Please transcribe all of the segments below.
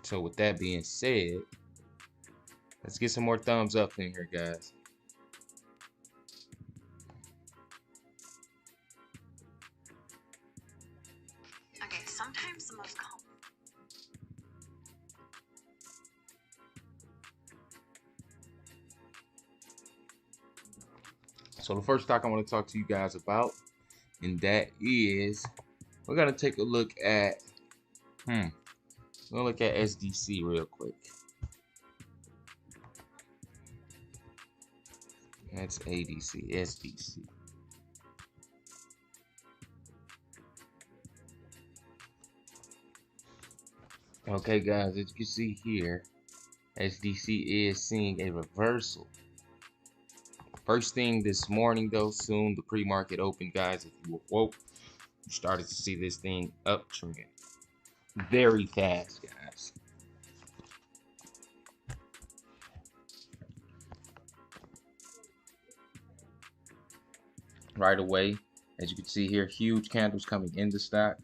So with that being said, let's get some more thumbs up in here, guys. Okay, sometimes the most common. So the first stock I want to talk to you guys about, and that is, we're gonna take a look at, we're gonna look at SDC real quick. That's ADC, SDC. Okay, guys, as you can see here, SDC is seeing a reversal. First thing this morning, though, soon the pre-market open, guys. If you awoke, you started to see this thing uptrend very fast, guys. Right away, as you can see here, huge candles coming in the stock.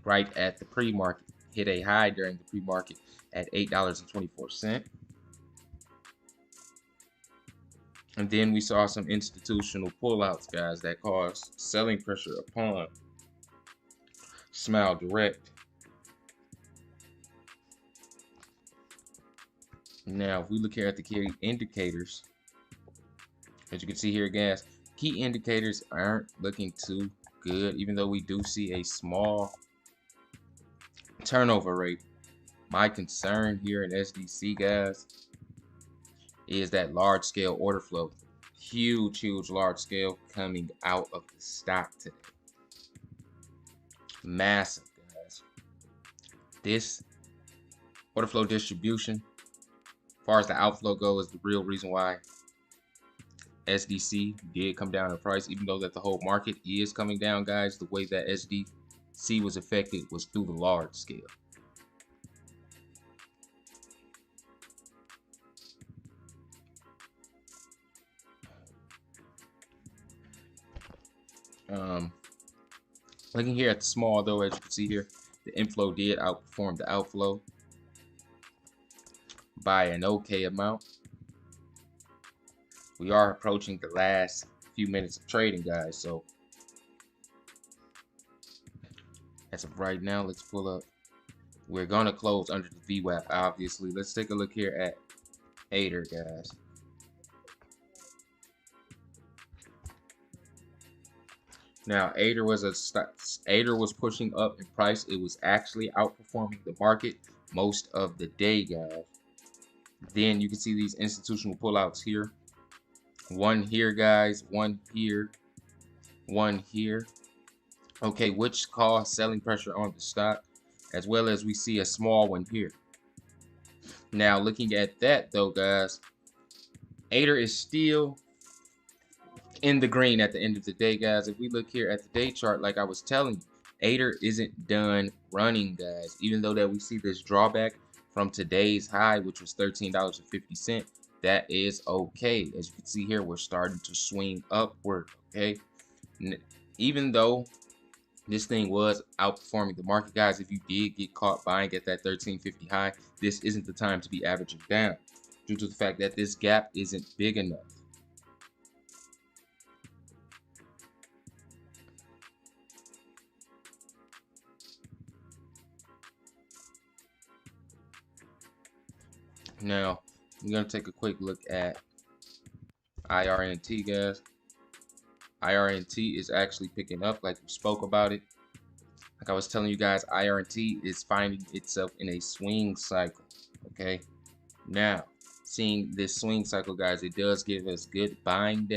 Right at the pre-market, hit a high during the pre-market at $8.24. And then we saw some institutional pullouts, guys, that caused selling pressure upon Smile Direct. Now, if we look here at the key indicators, as you can see here, guys, key indicators aren't looking too good, even though we do see a small turnover rate. My concern here in SDC, guys, is that large scale order flow. Huge large scale coming out of the stock today. Massive, guys. This order flow distribution, as far as the outflow goes, is the real reason why SDC did come down in price, even though that the whole market is coming down, guys. The way that SDC was affected was through the large scale. Looking here at the small, though, as you can see here, the inflow did outperform the outflow by an okay amount. We are approaching the last few minutes of trading, guys, so as of right now, let's pull up. We're gonna close under the VWAP, obviously. Let's take a look here at ATER, guys. Now, ATER was pushing up in price. It was actually outperforming the market most of the day, guys. Then you can see these institutional pullouts here. One here, guys. One here. One here. Okay, which caused selling pressure on the stock, as well as we see a small one here. Now, looking at that, though, guys, ATER is still in the green at the end of the day, guys. If we look here at the day chart, like I was telling you, ATER isn't done running, guys. Even though that we see this drawback from today's high, which was $13.50, that is okay. As you can see here, we're starting to swing upward, okay? Even though this thing was outperforming the market, guys, if you did get caught buying at that $13.50 high, this isn't the time to be averaging down, due to the fact that this gap isn't big enough. Now, we're going to take a quick look at IRNT, guys. IRNT is actually picking up, like we spoke about it. Like I was telling you guys, IRNT is finding itself in a swing cycle, okay? Now, seeing this swing cycle, guys, it does give us good buying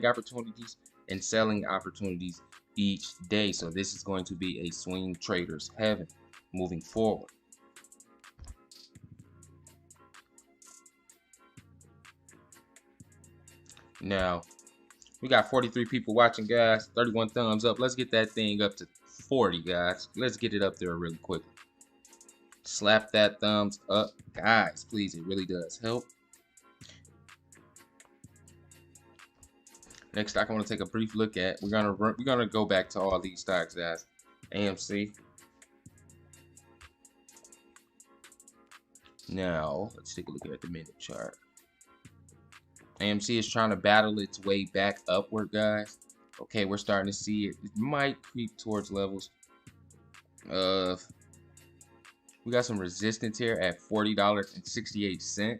opportunities and selling opportunities each day. So this is going to be a swing trader's heaven moving forward. Now, we got 43 people watching, guys. 31 thumbs up. Let's get that thing up to 40, guys. Let's get it up there really quick. Slap that thumbs up, guys, please. It really does help. Next stock I want to take a brief look at. We're gonna go back to all these stocks, guys. AMC. Now, let's take a look at the minute chart. AMC is trying to battle its way back upward, guys. Okay, we're starting to see it. It might creep towards levels. We got some resistance here at $40.68.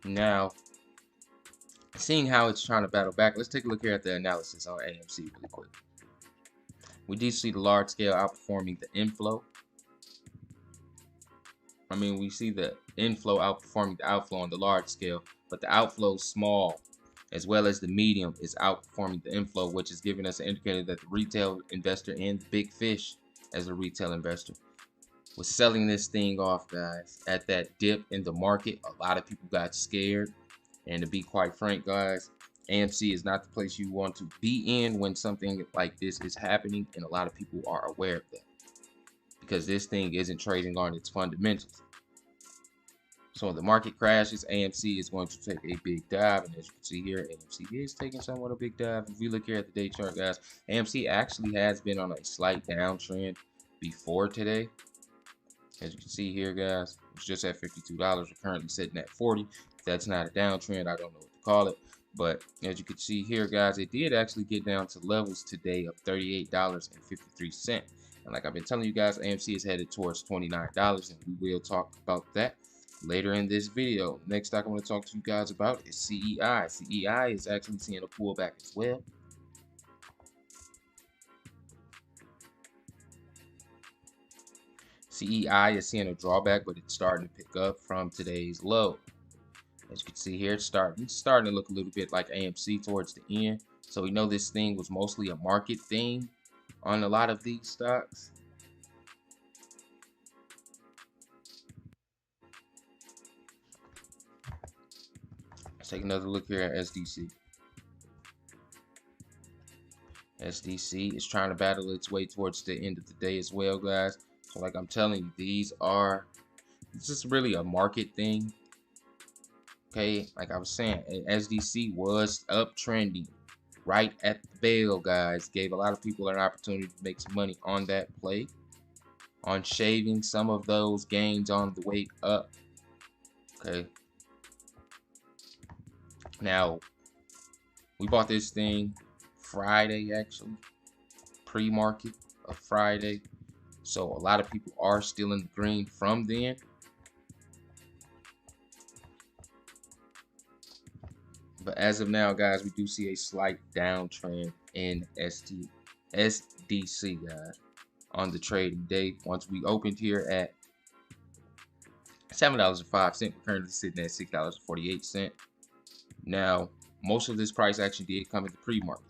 Now, seeing how it's trying to battle back, let's take a look here at the analysis on AMC really quick. We do see the large scale outperforming the inflow. We see the inflow outperforming the outflow on the large scale, but the outflow small as well as the medium is outperforming the inflow, which is giving us an indicator that the retail investor and the big fish as a retail investor was selling this thing off, guys. At that dip in the market, a lot of people got scared. And to be quite frank, guys, AMC is not the place you want to be in when something like this is happening, and a lot of people are aware of that because this thing isn't trading on its fundamentals. So when the market crashes, AMC is going to take a big dive, and as you can see here, AMC is taking somewhat a big dive. If we look here at the day chart, guys, AMC actually has been on a slight downtrend before today. As you can see here, guys, it's just at $52. We're currently sitting at 40. If that's not a downtrend, I don't know what to call it. But as you can see here, guys, it did actually get down to levels today of $38.53. And like I've been telling you guys, AMC is headed towards $29, and we will talk about that later in this video. Next stock I want to talk to you guys about is CEI. CEI is actually seeing a pullback as well. CEI is seeing a drawback, but it's starting to pick up from today's low. As you can see here, it's starting to look a little bit like AMC towards the end. So we know this thing was mostly a market thing on a lot of these stocks. Let's take another look here at SDC. SDC is trying to battle its way towards the end of the day as well, guys. So like I'm telling you, it's just really a market thing. Okay, like I was saying, SDC was uptrending right at the bell, guys. Gave a lot of people an opportunity to make some money on that play, on shaving some of those gains on the way up. Okay. Now, we bought this thing Friday, actually, pre-market of Friday. So a lot of people are still in the green from then. But as of now, guys, we do see a slight downtrend in SDC, guys, on the trading day. Once we opened here at $7.05, we're currently sitting at $6.48. Now, most of this price action did come in the pre-market.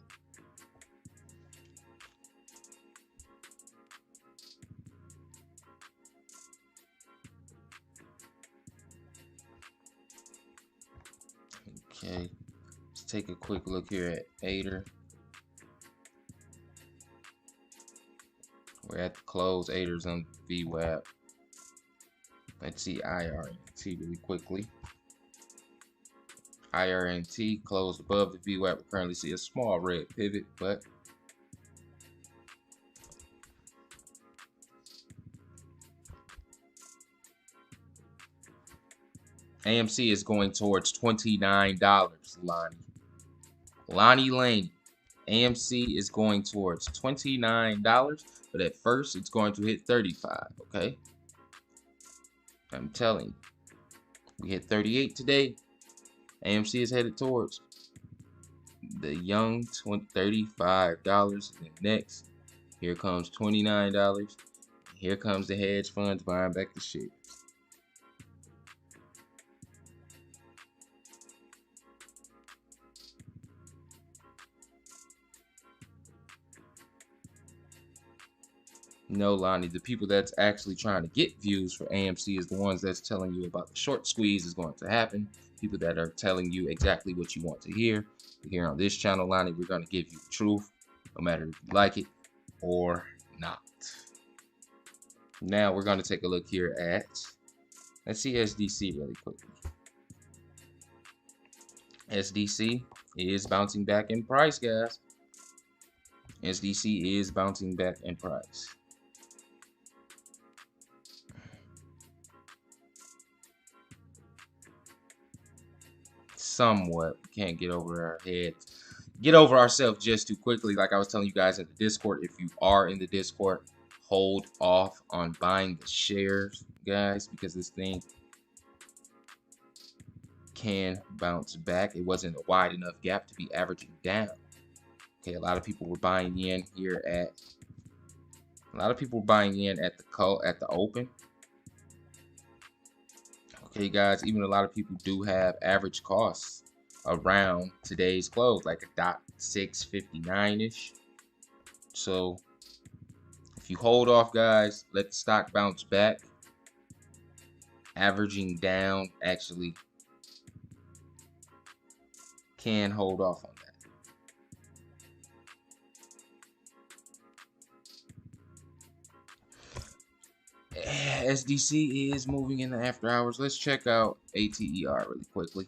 Okay, let's take a quick look here at ATER. We're at the close. ATER's on VWAP. Let's see IRNT really quickly. IRNT closed above the VWAP. We currently see a small red pivot, but AMC is going towards $29, Lonnie Lane. AMC is going towards $29, but at first it's going to hit 35, okay? I'm telling you. We hit 38 today. AMC is headed towards the young $35. And next, here comes $29. Here comes the hedge funds buying back the shares. No, Lonnie, the people that's actually trying to get views for AMC is the ones that's telling you about the short squeeze is going to happen. People that are telling you exactly what you want to hear. Here on this channel, Lonnie, we're going to give you the truth, no matter if you like it or not. Now we're going to take a look here at, let's see SDC really quickly. SDC is bouncing back in price, guys. SDC is bouncing back in price. Somewhat. Can't get over our heads. Get over ourselves just too quickly. Like I was telling you guys in the Discord, if you are in the Discord, hold off on buying the shares, guys, because this thing can bounce back. It wasn't a wide enough gap to be averaging down. Okay, a lot of people were buying in here at the open. Okay, guys, even a lot of people do have average costs around today's close, like a .659-ish. So if you hold off, guys, let the stock bounce back. Averaging down actually can hold off on that. SDC is moving in the after hours. Let's check out ATER really quickly.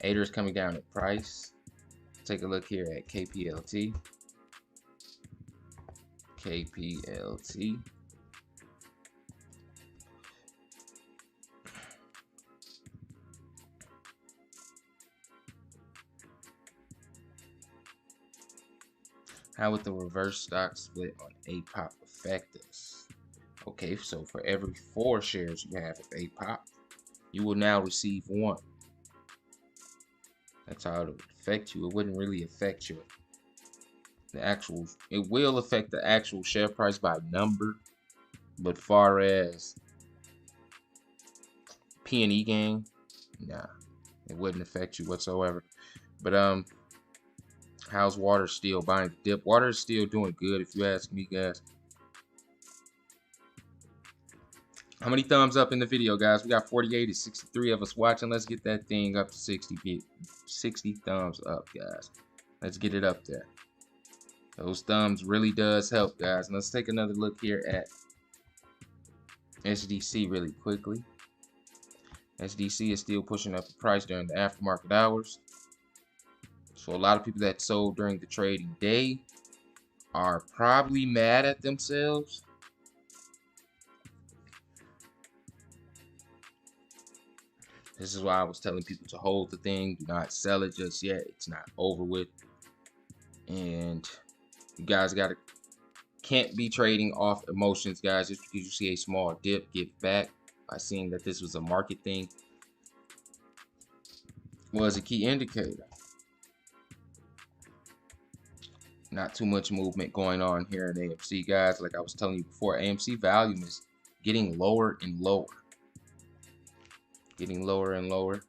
ATER is coming down at price. Take a look here at KPLT. KPLT. How would the reverse stock split on APOP affect us? Okay, so for every 4 shares you have of APOP, you will now receive 1. That's how it would affect you. It wouldn't really affect you. It will affect the actual share price by number, but far as P&E gain, nah, it wouldn't affect you whatsoever. But how's water still buying the dip? Water is still doing good, if you ask me, guys. How many thumbs up in the video, guys? We got 48 to 63 of us watching. Let's get that thing up to 60 thumbs up, guys. Let's get it up there. Those thumbs really does help, guys. And let's take another look here at SDC really quickly. SDC is still pushing up the price during the aftermarket hours. So a lot of people that sold during the trading day are probably mad at themselves. This is why I was telling people to hold the thing. Do not sell it just yet. It's not over with. And you guys can't be trading off emotions, guys. Just because you see a small dip, get back by seeing that this was a market thing was a key indicator. Not too much movement going on here in AMC, guys. Like I was telling you before, AMC volume is getting lower and lower. Getting lower and lower.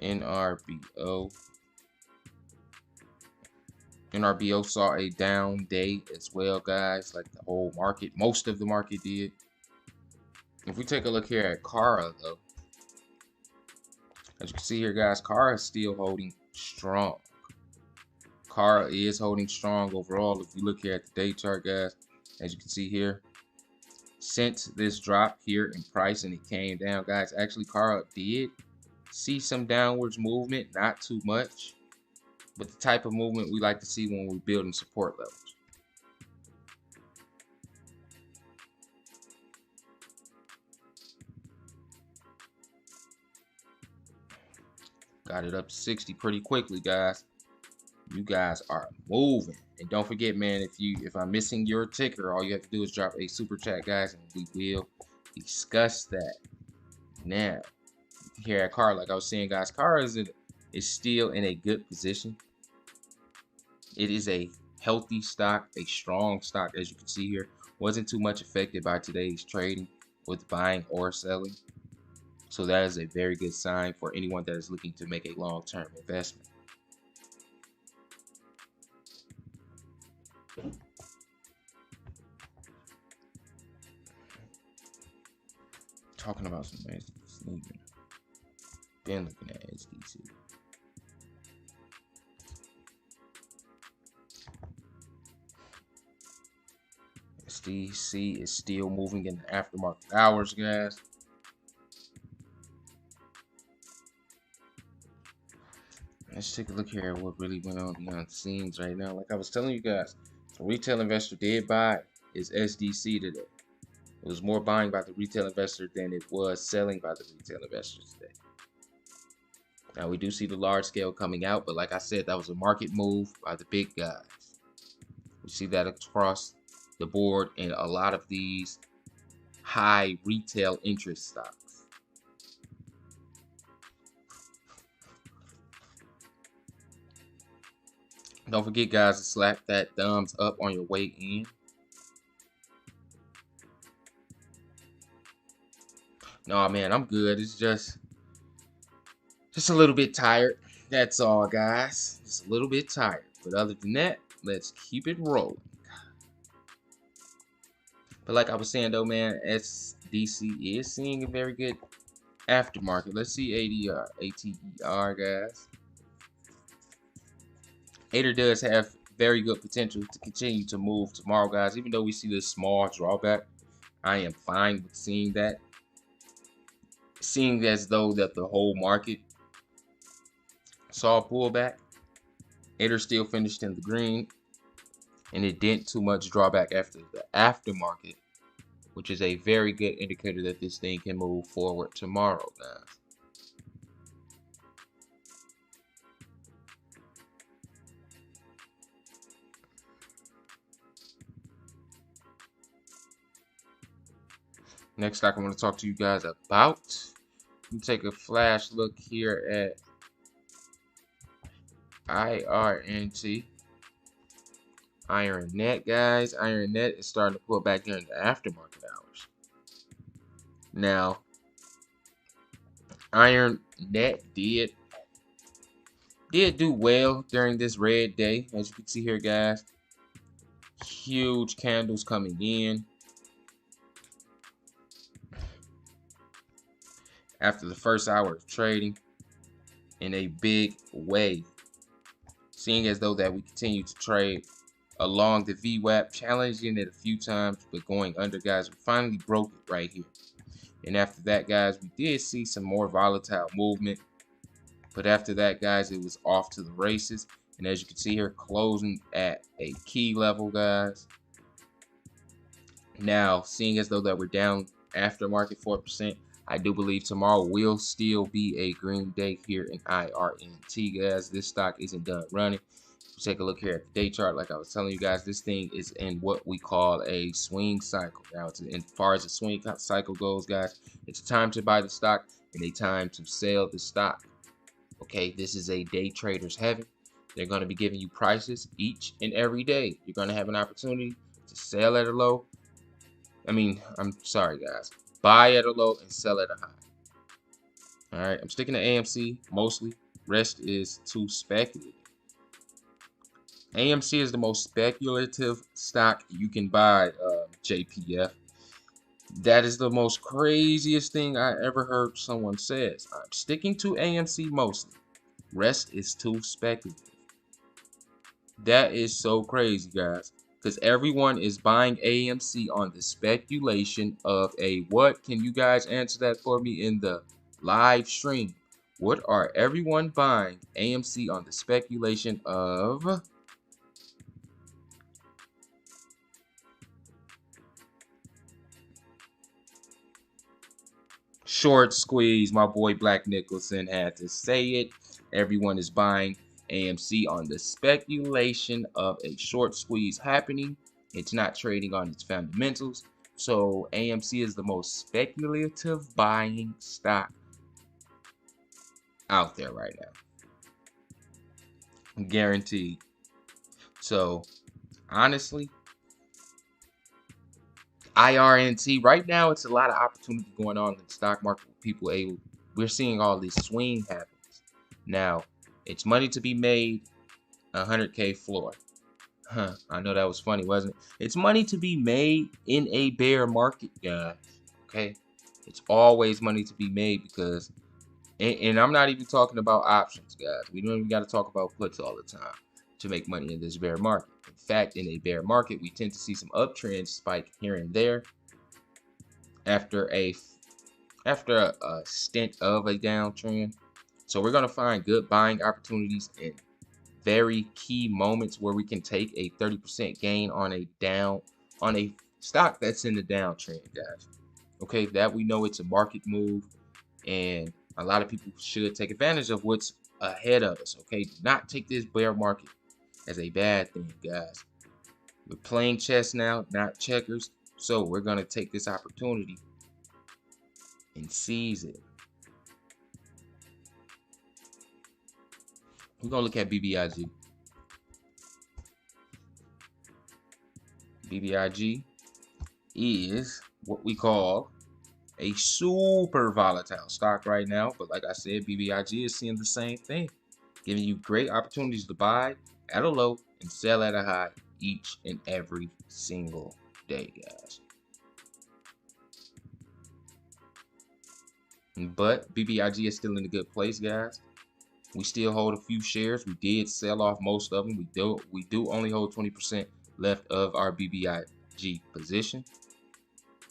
NRBO saw a down day as well, guys. Like the whole market, most of the market did. If we take a look here at CAR, though, as you can see here, guys, CAR is still holding strong. CAR is holding strong overall. If you look here at the day chart, guys, as you can see here, since this drop here in price and it came down, guys, actually CAR did see some downwards movement, not too much, but the type of movement we like to see when we're building support levels. Got it up to 60 pretty quickly, guys. You guys are moving. And don't forget, man, if I'm missing your ticker, all you have to do is drop a super chat, guys, and we will discuss that. Now, here at CAR, like I was saying, guys, CAR is still in a good position. It is a healthy stock, a strong stock, as you can see here. Wasn't too much affected by today's trading with buying or selling. So that is a very good sign for anyone that is looking to make a long-term investment. Talking about some SDC. Been looking at SDC. SDC is still moving in the aftermarket hours, guys. Let's take a look here at what really went on behind the scenes right now. Like I was telling you guys, the retail investor did buy is SDC today. It was more buying by the retail investor than it was selling by the retail investors today. Now we do see the large scale coming out, but like I said, that was a market move by the big guys. We see that across the board in a lot of these high retail interest stocks. Don't forget, guys, to slap that thumbs up on your way in. No, man, I'm good. It's just a little bit tired. That's all, guys. Just a little bit tired. But other than that, let's keep it rolling. But like I was saying, though, man, SDC is seeing a very good aftermarket. Let's see ATER, guys. ATER does have very good potential to continue to move tomorrow, guys. Even though we see this small drawback, I am fine with seeing that. Seeing as though that the whole market saw a pullback, ATER still finished in the green, and it didn't too much drawback after the aftermarket, which is a very good indicator that this thing can move forward tomorrow, guys. Next stock I want to talk to you guys about. Let me take a flash look here at Irnt. Irnt, guys. Irnt is starting to pull back during the aftermarket hours. Now, Irnt did do well during this red day, as you can see here, guys. Huge candles coming in after the first hour of trading in a big way. Seeing as though that we continue to trade along the VWAP, challenging it a few times, but going under, guys. We finally broke it right here. And after that, guys, we did see some more volatile movement. But after that, guys, it was off to the races. And as you can see here, closing at a key level, guys. Now, seeing as though that we're down aftermarket 4%, I do believe tomorrow will still be a green day here in IRNT, guys. This stock isn't done running. Take a look here at the day chart. Like I was telling you guys, this thing is in what we call a swing cycle. Now, as far as the swing cycle goes, guys, it's a time to buy the stock and a time to sell the stock. Okay, this is a day trader's heaven. They're going to be giving you prices each and every day. You're going to have an opportunity to sell at a low. I'm sorry, guys. Buy at a low and sell at a high. All right, I'm sticking to AMC mostly. Rest is too speculative. AMC is the most speculative stock you can buy, JPF. That is the most craziest thing I ever heard someone says. I'm sticking to AMC mostly. Rest is too speculative. That is so crazy, guys. Because everyone is buying AMC on the speculation of a what? Can you guys answer that for me in the live stream? What are everyone buying AMC on the speculation of? Short squeeze. My boy Black Nicholson had to say it. Everyone is buying AMC on the speculation of a short squeeze happening. It's not trading on its fundamentals. So AMC is the most speculative buying stock out there right now. Guaranteed. So honestly, IRNT right now, it's a lot of opportunity going on in the stock market with people we're seeing all these swing happens. Now, it's money to be made, 100K floor. I know that was funny, wasn't it? It's money to be made in a bear market, guys. Okay? It's always money to be made because, and I'm not even talking about options, guys. We don't even got to talk about puts all the time. to make money in this bear market. In fact, in a bear market, we tend to see some uptrends spike here and there after a stint of a downtrend. So we're going to find good buying opportunities in very key moments where we can take a 30% gain on a stock that's in the downtrend, guys. Okay, that we know it's a market move, and a lot of people should take advantage of what's ahead of us. Okay, do not take this bear market as a bad thing, guys. We're playing chess now, not checkers. So we're going to take this opportunity and seize it. We're going to look at BBIG. BBIG is what we call a super volatile stock right now. But like I said, BBIG is seeing the same thing, giving you great opportunities to buy at a low and sell at a high each and every single day, guys. But BBIG is still in a good place, guys. We still hold a few shares. We did sell off most of them. We do only hold 20% left of our BBIG position.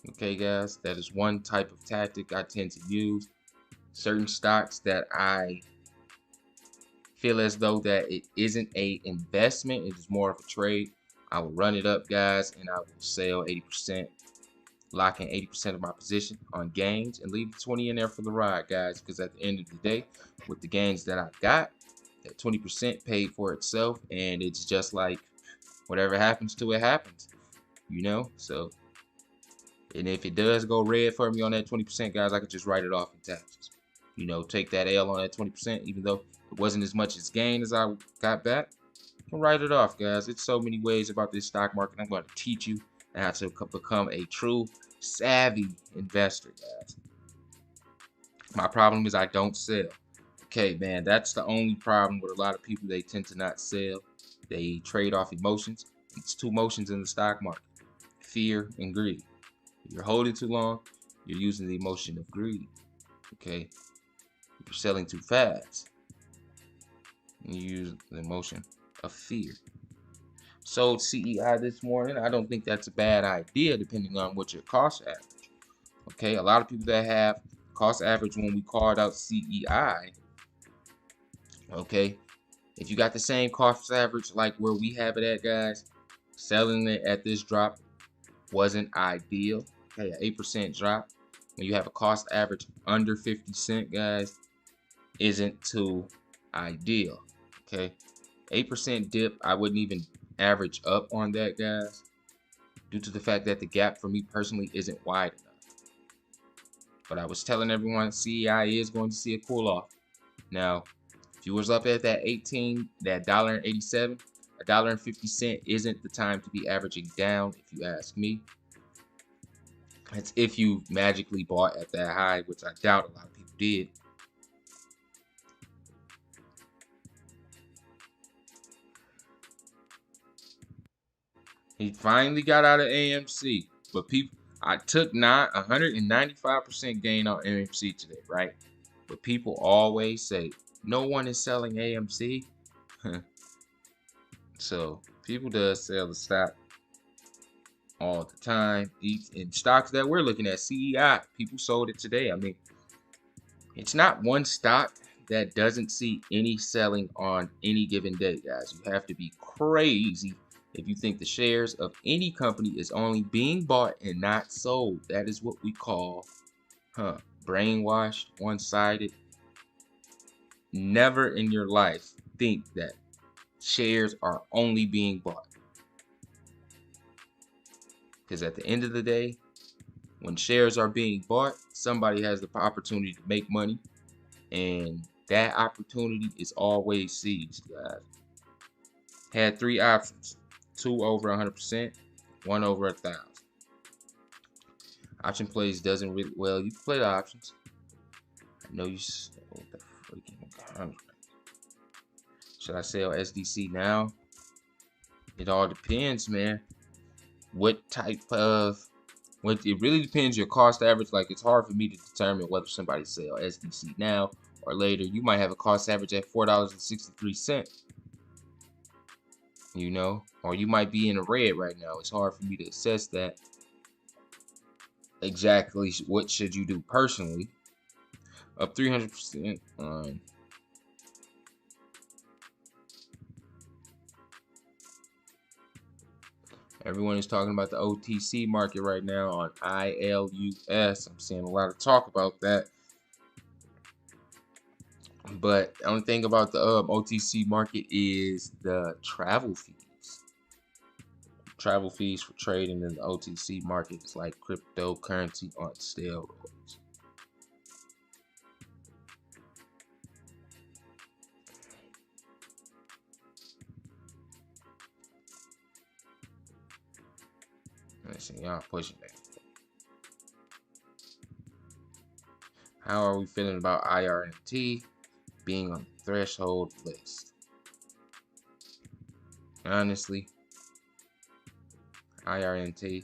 Okay, guys, that is one type of tactic I tend to use. Certain stocks that I feel as though that it isn't a investment, it is more of a trade, I will run it up, guys, and I will sell 80%, lock in 80% of my position on gains, and leave the 20 in there for the ride, guys, because at the end of the day, with the gains that I got, that 20% paid for itself, and it's just like whatever happens to it happens, you know. So, and if it does go red for me on that 20%, guys, I could just write it off in taxes, you know, take that L on that 20%, even though it wasn't as much as gain as I got back. I can write it off, guys. It's so many ways about this stock market. I'm going to teach you how to become a true savvy investor, guys. My problem is I don't sell. Okay, man, that's the only problem with a lot of people. They tend to not sell. They trade off emotions. It's two emotions in the stock market: fear and greed. If you're holding too long, you're using the emotion of greed. Okay, if you're selling too fast, you use the emotion of fear. Sold CEI this morning. I don't think that's a bad idea, depending on what your cost average. Okay, a lot of people that have cost average when we called out CEI. Okay, if you got the same cost average like where we have it at, guys, selling it at this drop wasn't ideal. Okay, an 8% drop when you have a cost average under 50 cents, guys, isn't too ideal. Okay, 8% dip, I wouldn't even average up on that, guys, due to the fact that the gap for me personally isn't wide enough. But I was telling everyone CEI is going to see a cool off. Now, if you was up at that 18, that $1.87, $1.50 isn't the time to be averaging down, if you ask me. It's if you magically bought at that high, which I doubt a lot of people did. He finally got out of AMC, but I took 195% gain on AMC today, right? But people always say no one is selling AMC. So people does sell the stock all the time. In stocks that we're looking at, CEI, people sold it today. I mean, it's not one stock that doesn't see any selling on any given day, guys. You have to be crazy if you think the shares of any company is only being bought and not sold. That is what we call brainwashed, one-sided. Never in your life think that shares are only being bought. Because at the end of the day, when shares are being bought, somebody has the opportunity to make money. And that opportunity is always seized, guys. Had 3 options. 2 over 100%, 1 over 1,000. Option plays doesn't really well. You can play the options. I know you sold the freaking contract. Should I sell SDC now? It all depends, man. What type of it really depends your cost average. Like, it's hard for me to determine whether somebody sell SDC now or later. You might have a cost average at $4.63. you know, or you might be in the red right now. It's hard for me to assess that exactly. What should you do personally? Up 300% on. Everyone is talking about the OTC market right now on ILUS. I'm seeing a lot of talk about that. But the only thing about the OTC market is the travel fees. Travel fees for trading in the OTC market is like cryptocurrency on steroids. Listen, y'all pushing that. How are we feeling about IRNT being on the threshold list? Honestly, IRNT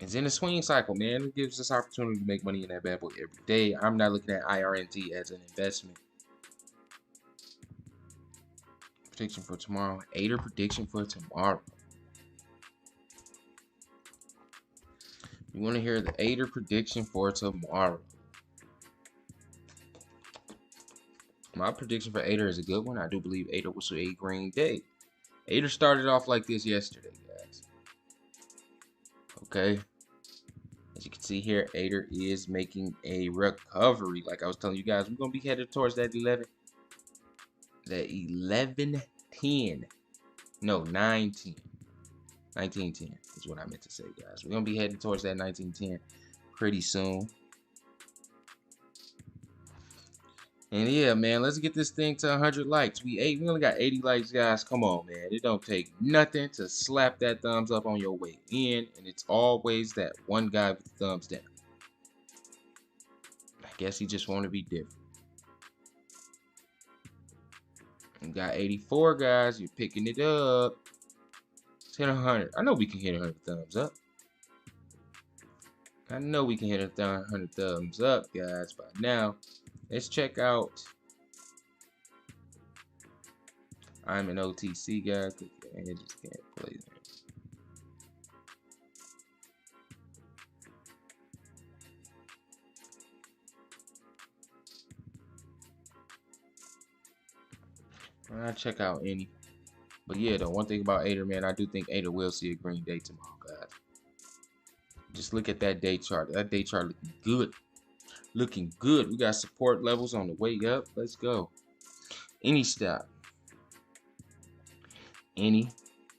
is in a swing cycle, man. It gives us opportunity to make money in that bad boy every day. I'm not looking at IRNT as an investment. Prediction for tomorrow. ATER prediction for tomorrow. You want to hear the ATER prediction for tomorrow? My prediction for ATER is a good one. I do believe ATER will see a green day. ATER started off like this yesterday, guys. Okay. As you can see here, ATER is making a recovery. Like I was telling you guys, we're going to be headed towards that 1110. No, 910. 1910 is what I meant to say, guys. We're going to be heading towards that 1910 pretty soon. And yeah, man, let's get this thing to 100 likes. We only got 80 likes, guys. Come on, man. It don't take nothing to slap that thumbs up on your way in. And it's always that one guy with the thumbs down. I guess he just want to be different. We got 84 guys. You're picking it up. Let's hit 100. I know we can hit 100 thumbs up. I know we can hit 100 thumbs up, guys, by now. Let's check out. I'm an OTC guy. I just can't play there. I'll check out any. But yeah, the one thing about ATER, man, I do think ATER will see a green day tomorrow, guys. Just look at that day chart. That day chart looking good. Looking good. We got support levels on the way up. Let's go. Any stock. Any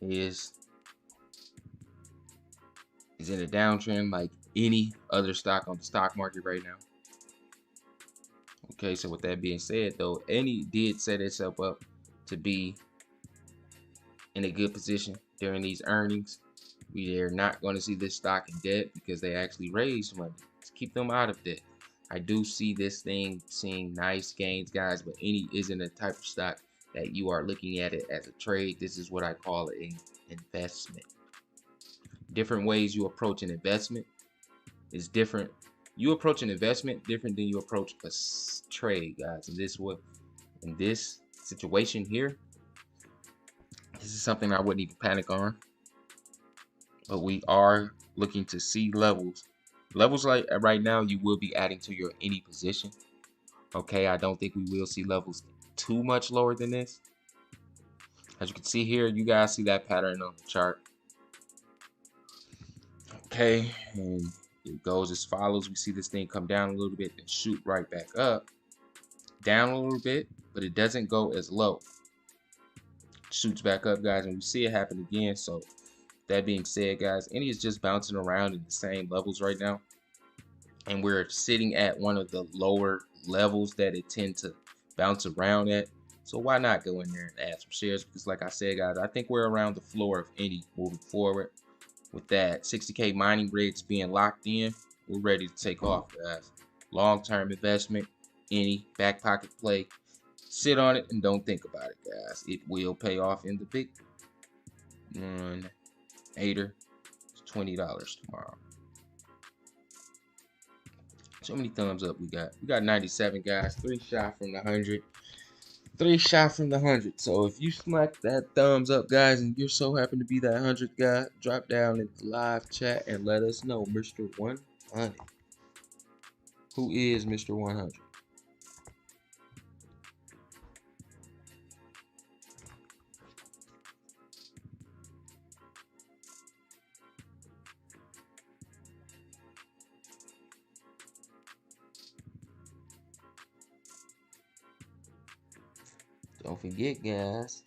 is in a downtrend like any other stock on the stock market right now. Okay, so with that being said, though, any did set itself up to be in a good position during these earnings. We are not going to see this stock in debt because they actually raised money to keep them out of debt. I do see this thing seeing nice gains, guys, but any isn't a type of stock that you are looking at it as a trade. This is what I call an investment. Different ways you approach an investment is different. You approach an investment different than you approach a trade, guys. And in this situation here, this is something I wouldn't even panic on. But we are looking to see levels. Levels like right now, you will be adding to your any position. Okay, I don't think we will see levels too much lower than this. As you can see here, you guys see that pattern on the chart. Okay, and it goes as follows. We see this thing come down a little bit and shoot right back up. Down a little bit, but it doesn't go as low. Shoots back up, guys, and we see it happen again. So that being said, guys, any is just bouncing around in the same levels right now. And we're sitting at one of the lower levels that it tend to bounce around at. So why not go in there and add some shares? Because like I said, guys, I think we're around the floor of any moving forward. With that 60K mining rigs being locked in, we're ready to take off, guys. Long-term investment, any back pocket play. Sit on it and don't think about it, guys. It will pay off in the big one. ATER, it's $20 tomorrow. So many thumbs up we got. We got 97, guys. 3 shot from the 100. 3 shots from the 100. So if you smack that thumbs up, guys, and you're so happen to be that 100 guy, drop down in the live chat and let us know, Mr. 100. Who is Mr. 100? Don't forget, guys,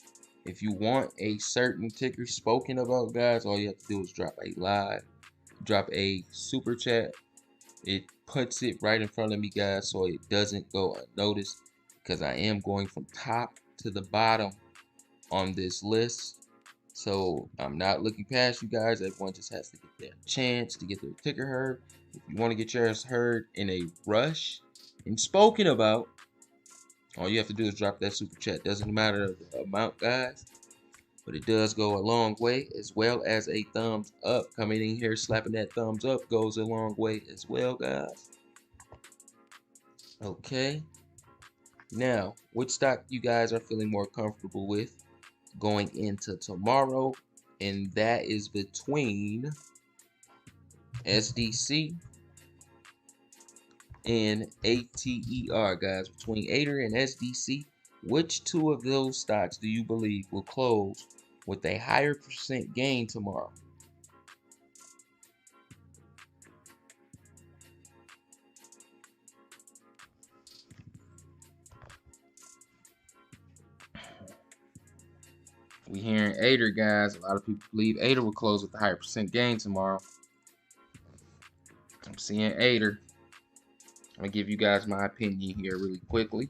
if you want a certain ticker spoken about, guys, all you have to do is drop a super chat. It puts it right in front of me, guys, so it doesn't go unnoticed, because I am going from top to the bottom on this list. So I'm not looking past you guys. Everyone just has to get their chance to get their ticker heard. If you want to get yours heard in a rush and spoken about, all you have to do is drop that super chat. Doesn't matter the amount, guys, but it does go a long way, as well as a thumbs up. Coming in here, slapping that thumbs up goes a long way as well, guys. Okay. Now, which stock you guys are feeling more comfortable with going into tomorrow? And that is between SDC and ATER, guys. Between ATER and SDC, which two of those stocks do you believe will close with a higher percent gain tomorrow? We hearing ATER, guys. A lot of people believe ATER will close with a higher percent gain tomorrow. I'm seeing ATER. I'm gonna give you guys my opinion here really quickly.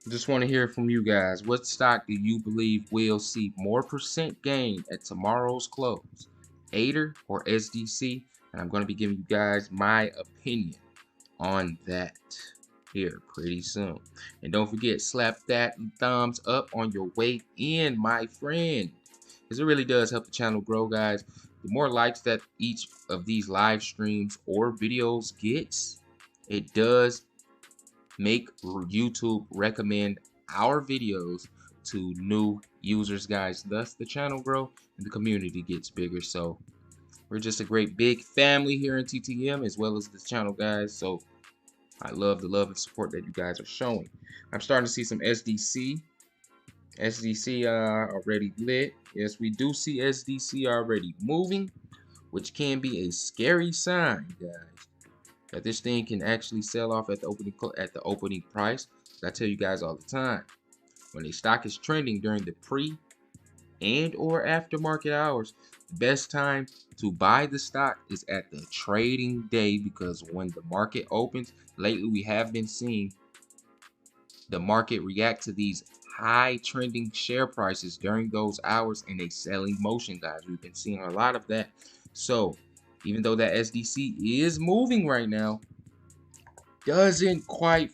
Just want to hear from you guys. What stock do you believe will see more percent gain at tomorrow's close? ATER or SDC? And I'm going to be giving you guys my opinion on that here pretty soon. And don't forget, slap that thumbs up on your way in, my friend, because it really does help the channel grow, guys. The more likes that each of these live streams or videos gets, it does make YouTube recommend our videos to new users, guys. Thus the channel grow and the community gets bigger. So we're just a great big family here in TTM, as well as this channel, guys. So I love the love and support that you guys are showing. I'm starting to see some SDC already lit. Yes, we do see SDC already moving, which can be a scary sign, guys, that this thing can actually sell off at the opening price. I tell you guys all the time, when a stock is trending during the pre and or after market hours, the best time to buy the stock is at the trading day, because when the market opens, lately we have been seeing the market react to these high trending share prices during those hours in a selling motion, guys. We've been seeing a lot of that. So even though that SDC is moving right now, doesn't quite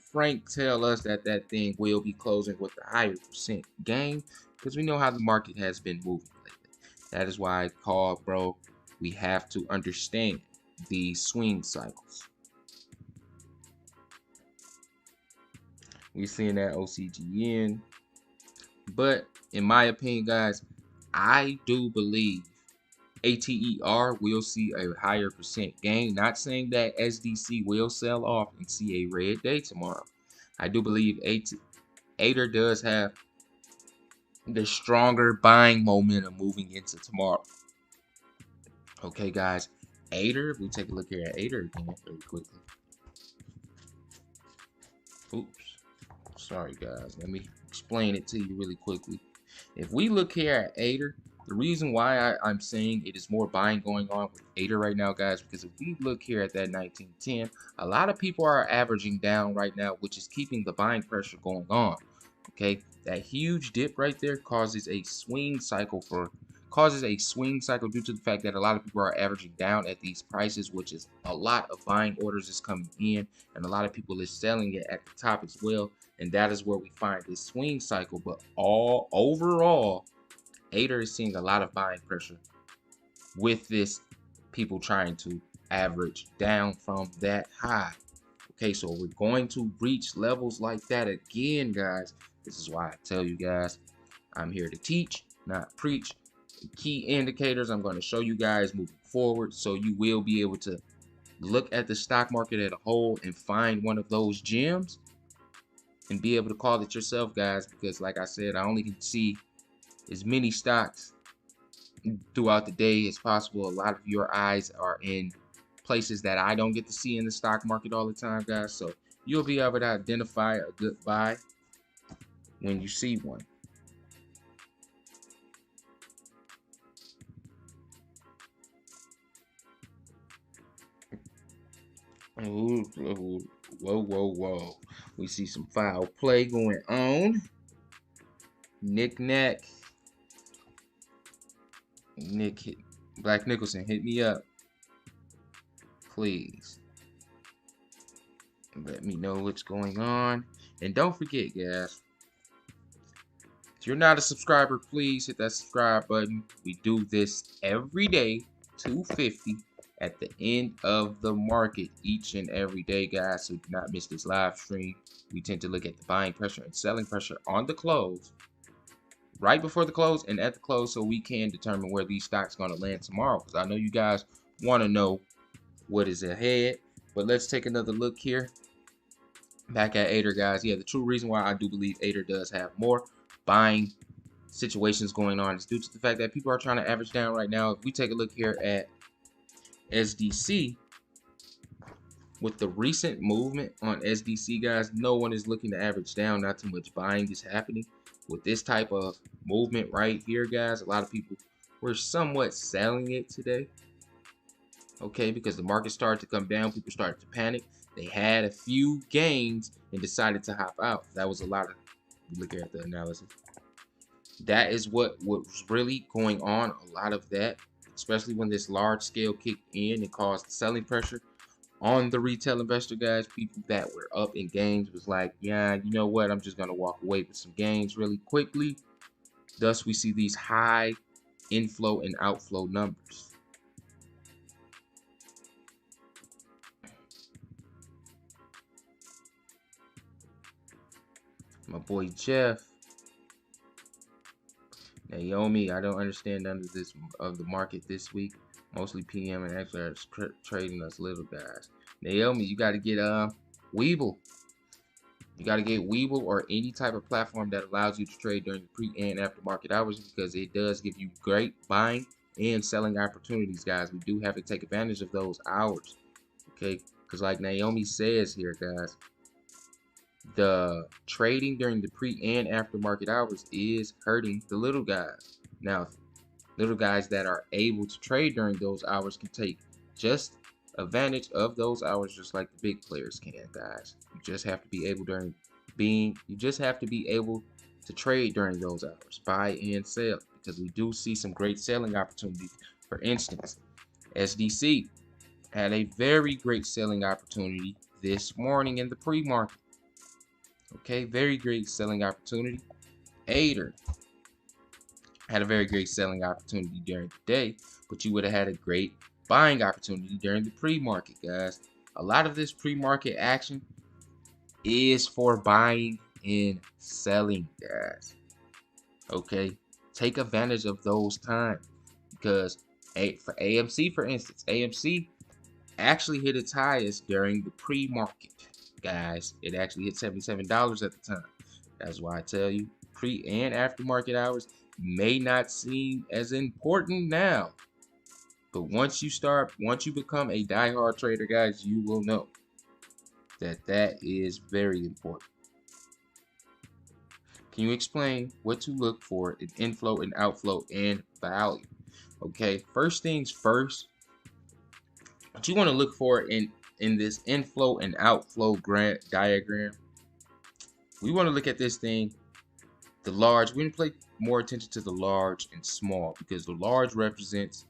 tell us that that thing will be closing with a higher percent gain, because we know how the market has been moving lately. That is why I call, bro, we have to understand the swing cycles. We're seeing that Ocgn, but in my opinion, guys, I do believe ATER will see a higher percent gain. Not saying that SDC will sell off and see a red day tomorrow. I do believe ATER does have the stronger buying momentum moving into tomorrow. Okay, guys, ATER, if we take a look here at ATER again very quickly. Oops, sorry guys, let me explain it to you really quickly. If we look here at ATER, the reason why I'm saying it is more buying going on with ATER right now, guys, because if we look here at that 1910, a lot of people are averaging down right now, which is keeping the buying pressure going on. Okay, that huge dip right there causes a swing cycle due to the fact that a lot of people are averaging down at these prices, which is a lot of buying orders is coming in, and a lot of people is selling it at the top as well. And that is where we find this swing cycle. But overall, ATER is seeing a lot of buying pressure with this people trying to average down from that high. Okay, so we're going to reach levels like that again, guys. This is why I tell you guys, I'm here to teach, not preach. The key indicators I'm going to show you guys moving forward, so you will be able to look at the stock market as a whole and find one of those gems and be able to call it yourself, guys, because like I said, I only can see as many stocks throughout the day as possible. A lot of your eyes are in places that I don't get to see in the stock market all the time, guys, so you'll be able to identify a good buy when you see one. Ooh, whoa. We see some foul play going on. Knick-knack. Black Nicholson, hit me up, please. Let me know what's going on. And don't forget, guys, if you're not a subscriber, please hit that subscribe button. We do this every day, 2:50 at the end of the market each and every day, guys. So do not miss this live stream. We tend to look at the buying pressure and selling pressure on the close, right before the close and at the close, so we can determine where these stocks going to land tomorrow, because I know you guys want to know what is ahead. But let's take another look here. Back at ATER, guys. Yeah, the true reason why I do believe ATER does have more buying situations going on is due to the fact that people are trying to average down right now. If we take a look here at SDC, with the recent movement on SDC, guys, no one is looking to average down. Not too much buying is happening. With this type of movement right here, guys, a lot of people were somewhat selling it today. Okay, because the market started to come down, people started to panic. They had a few gains and decided to hop out. That was a lot of, look at the analysis. That is what was really going on. A lot of that, especially when this large scale kicked in and caused selling pressure on the retail investor, guys. People that were up in gains was like, yeah, you know what, I'm just gonna walk away with some gains really quickly. Thus, we see these high inflow and outflow numbers. My boy Jeff, Naomi, I don't understand none of this of the market this week. Mostly PM and actually are trading us little guys. Naomi, you got to get Webull. You got to get Webull or any type of platform that allows you to trade during the pre and after market hours, because it does give you great buying and selling opportunities, guys. We do have to take advantage of those hours, okay? Because like Naomi says here, guys, the trading during the pre and after market hours is hurting the little guys. Now, little guys that are able to trade during those hours can take just advantage of those hours, just like the big players can, guys. You just have to be able to trade during those hours, buy and sell, because we do see some great selling opportunities. For instance, SDC had a very great selling opportunity this morning in the pre-market. Okay, very great selling opportunity. ATER had a very great selling opportunity during the day, but you would have had a great buying opportunity during the pre-market, guys. A lot of this pre-market action is for buying and selling, guys. Okay, take advantage of those times, because for AMC, for instance, AMC actually hit its highest during the pre-market, guys. It actually hit $77 at the time. That's why I tell you, pre and after market hours may not seem as important now, but once you become a diehard trader, guys, you will know that is very important. Can you explain what to look for in inflow and outflow and value? Okay, first things first, what you want to look for in this inflow and outflow diagram, we want to look at this thing, the large. We're going to pay more attention to the large and small, because the large represents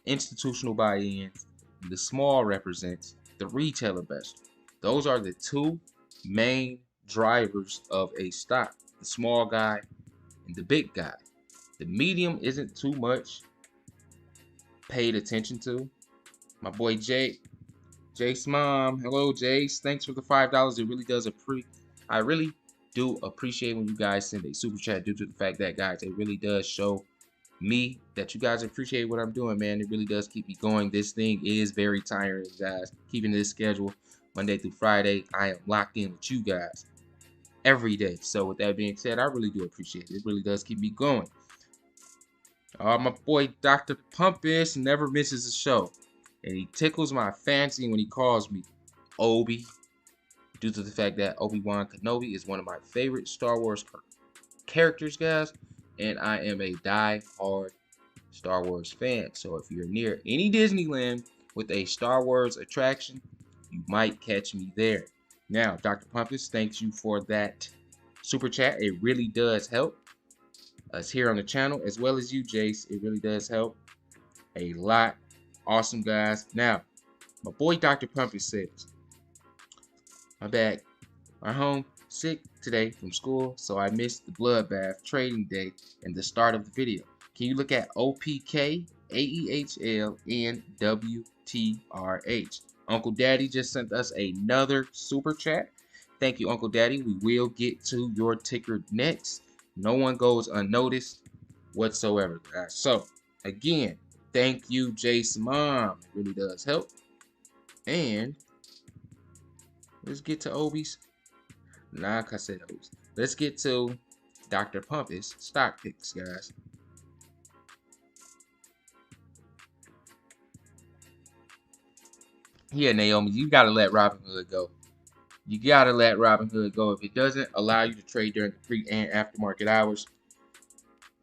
institutional buy-ins, and the small represents the retail investor. Those are the two main drivers of a stock, the small guy and the big guy. The medium isn't too much paid attention to. My boy Jace Mom, hello Jace, thanks for the $5. It really does I really do appreciate when you guys send a super chat, due to the fact that, guys, it really does show me that you guys appreciate what I'm doing, man. It really does keep me going. This thing is very tiring, guys. Keeping this schedule Monday through Friday, I am locked in with you guys every day. So with that being said, I really do appreciate it. It really does keep me going. My boy Dr. Pumpus never misses a show, and he tickles my fancy when he calls me Obi, due to the fact that Obi-Wan Kenobi is one of my favorite Star Wars characters, guys, and I am a die-hard Star Wars fan. So if you're near any Disneyland with a Star Wars attraction, you might catch me there. Now, Dr. Pumpus, thanks you for that super chat. It really does help us here on the channel, as well as you, Jace. It really does help a lot. Awesome, guys. Now, my boy Dr. Pumpus says, my bad, I'm home sick today from school, so I missed the bloodbath trading day and the start of the video. Can you look at OPK, AEHL, and WTRH? Uncle Daddy just sent us another super chat. Thank you, Uncle Daddy. We will get to your ticker next. No one goes unnoticed whatsoever, guys. So, again, thank you, Jace Mom. It really does help. And let's get to Obi's. Nah, I said Obi's. Let's get to Dr. Pumpus stock picks, guys. Yeah, Naomi, you gotta let Robinhood go. You gotta let Robinhood go. If it doesn't allow you to trade during the pre and aftermarket hours,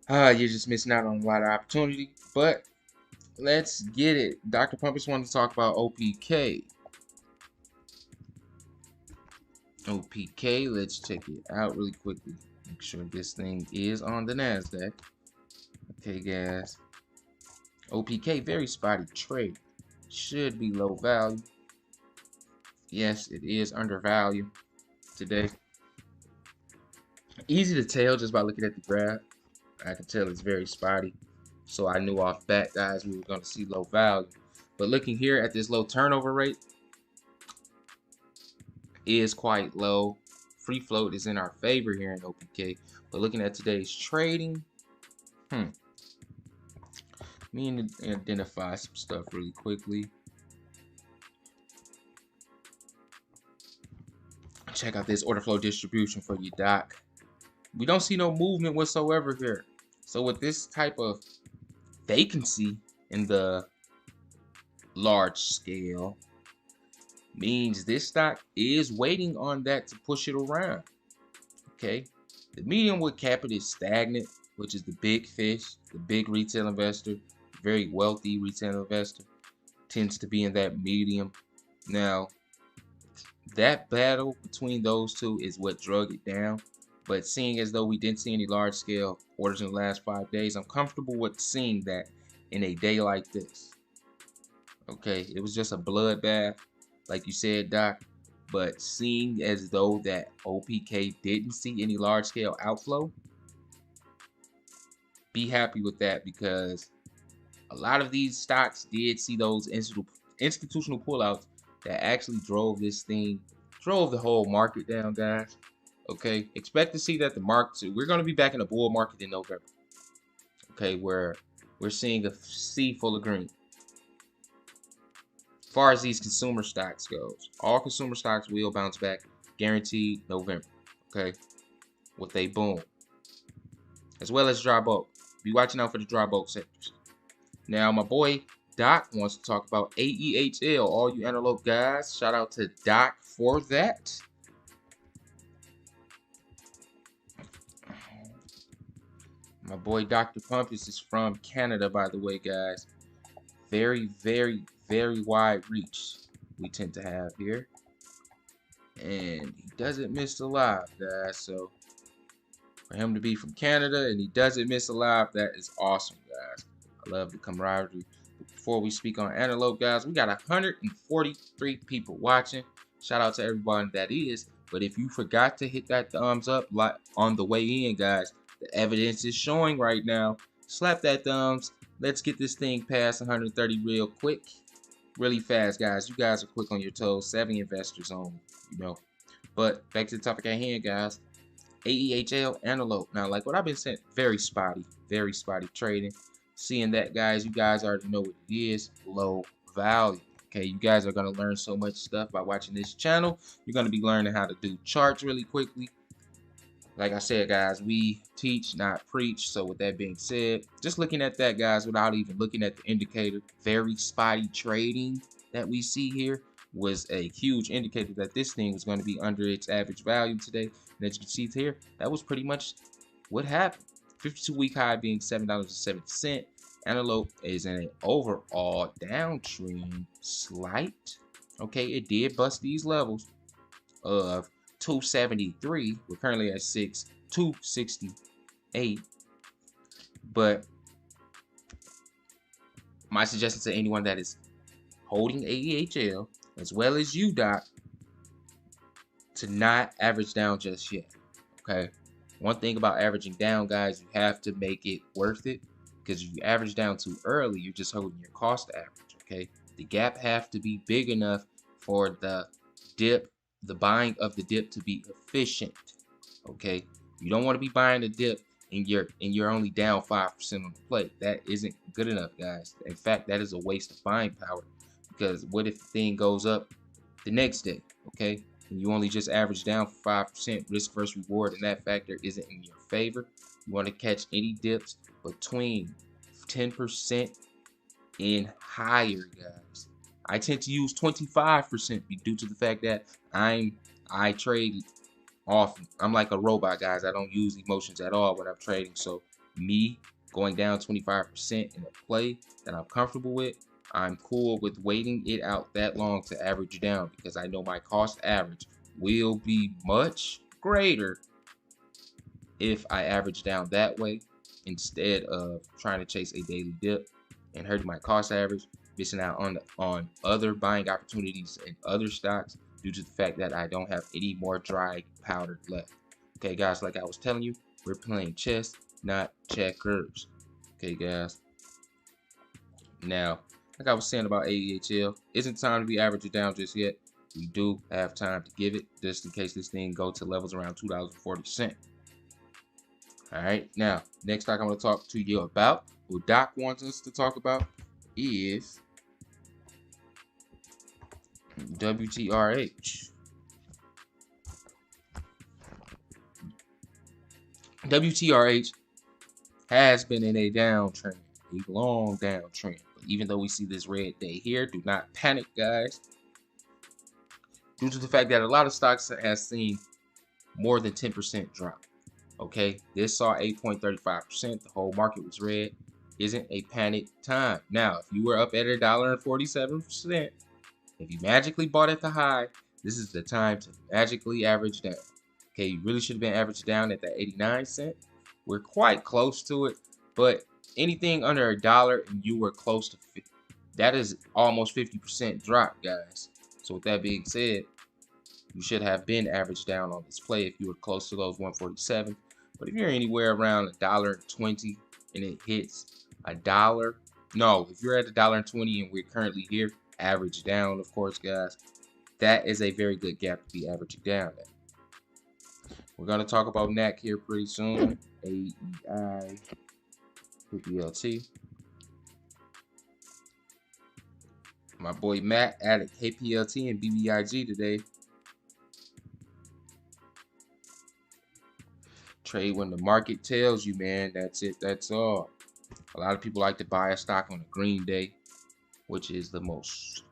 you're just missing out on a lot of opportunity. But let's get it. Dr. Pumpus wanted to talk about OPK. OPK, let's check it out really quickly. Make sure this thing is on the NASDAQ. Okay, guys. OPK, very spotty trade. Should be low value. Yes, it is undervalued today. Easy to tell just by looking at the graph. I can tell it's very spotty. So I knew off bat, guys, we were going to see low value. But looking here at this low turnover rate, is quite low. Free float is in our favor here in OPK. But looking at today's trading, let me identify some stuff really quickly. Check out this order flow distribution for you, Doc. We don't see no movement whatsoever here. So with this type of vacancy in the large scale, means this stock is waiting on that to push it around. Okay, the medium would cap it is stagnant, which is the big fish, the big retail investor, very wealthy retail investor, tends to be in that medium. Now, that battle between those two is what drug it down. But seeing as though we didn't see any large scale orders in the last 5 days, I'm comfortable with seeing that in a day like this. Okay, it was just a bloodbath, like you said, Doc. But seeing as though that OPK didn't see any large scale outflow, be happy with that, because a lot of these stocks did see those institutional pullouts that actually drove this thing, drove the whole market down, guys. Okay, expect to see that the market, we're going to be back in a bull market in November. Okay, where we're seeing a sea full of green. As far as these consumer stocks goes, all consumer stocks will bounce back, guaranteed November. Okay, with a boom, as well as dry bulk. Be watching out for the dry bulk sectors. Now, my boy Doc wants to talk about AEHL. All you antelope guys, shout out to Doc for that. My boy Dr. Pumpus is from Canada, by the way, guys. Very, very, very wide reach we tend to have here. And he doesn't miss a live, guys. So for him to be from Canada and he doesn't miss a live, that is awesome, guys. I love the camaraderie. Before we speak on antelope, guys, we got 143 people watching. Shout out to everyone that is. But if you forgot to hit that thumbs up like on the way in, guys, the evidence is showing right now. Slap that thumbs. Let's get this thing past 130 real quick. Really fast, guys. You guys are quick on your toes. 7 investors only, you know. But back to the topic at hand, guys. AEHL antelope. Now, like what I've been saying, very spotty trading. Seeing that, guys, you guys already know what it is, low value. Okay, you guys are going to learn so much stuff by watching this channel. You're going to be learning how to do charts really quickly. Like I said, guys, we teach, not preach. So with that being said, just looking at that, guys, without even looking at the indicator, very spotty trading that we see here was a huge indicator that this thing was going to be under its average value today. And as you can see here, that was pretty much what happened. 52-week high being $7.70. Antelope is in an overall downtrend, slight. Okay, it did bust these levels of 273. We're currently at 268. But my suggestion to anyone that is holding AEHL as well as UDOT to not average down just yet. Okay, one thing about averaging down, guys, you have to make it worth it, because if you average down too early, you're just holding your cost average. Okay, the gap have to be big enough for the dip, the buying of the dip, to be efficient. Okay, you don't want to be buying the dip and you're only down 5% on the plate. That isn't good enough, guys. In fact, that is a waste of buying power, because what if the thing goes up the next day? Okay, and you only just average down for 5%, risk versus reward, and that factor isn't in your favor. You want to catch any dips between 10% and higher, guys. I tend to use 25% due to the fact that I trade often. I'm like a robot, guys. I don't use emotions at all when I'm trading. So me going down 25% in a play that I'm comfortable with, I'm cool with waiting it out that long to average down, because I know my cost average will be much greater if I average down that way, instead of trying to chase a daily dip and hurting my cost average, missing out on other buying opportunities in other stocks due to the fact that I don't have any more dry powder left. Okay, guys, like I was telling you, we're playing chess, not checkers. Okay, guys. Now, like I was saying about AEHL, isn't time to be averaging down just yet. We do have time to give it, just in case this thing go to levels around $2.40. All right, now next stock I'm going to talk to you about, what Doc wants us to talk about, is WTRH. WTRH has been in a downtrend, a long downtrend. But even though we see this red day here, do not panic, guys, due to the fact that a lot of stocks has seen more than 10% drop. Okay, this saw 8.35%. The whole market was red. Isn't a panic time. Now, if you were up at $1.47, if you magically bought at the high, this is the time to magically average down. Okay, you really should have been averaged down at that 89 cent. We're quite close to it, but anything under $1 and you were close to 50, that is almost 50% drop, guys. So with that being said, you should have been averaged down on this play if you were close to those 147. But if you're anywhere around $1.20 and it hits $1, no, if you're at $1.20 and we're currently here, average down, of course, guys, that is a very good gap to be averaging down at. We're going to talk about NAC here pretty soon. AEI, PPLT. My boy Matt added KPLT and BBIG today. Trade when the market tells you, man. That's it. That's all. A lot of people like to buy a stock on a green day, which is the most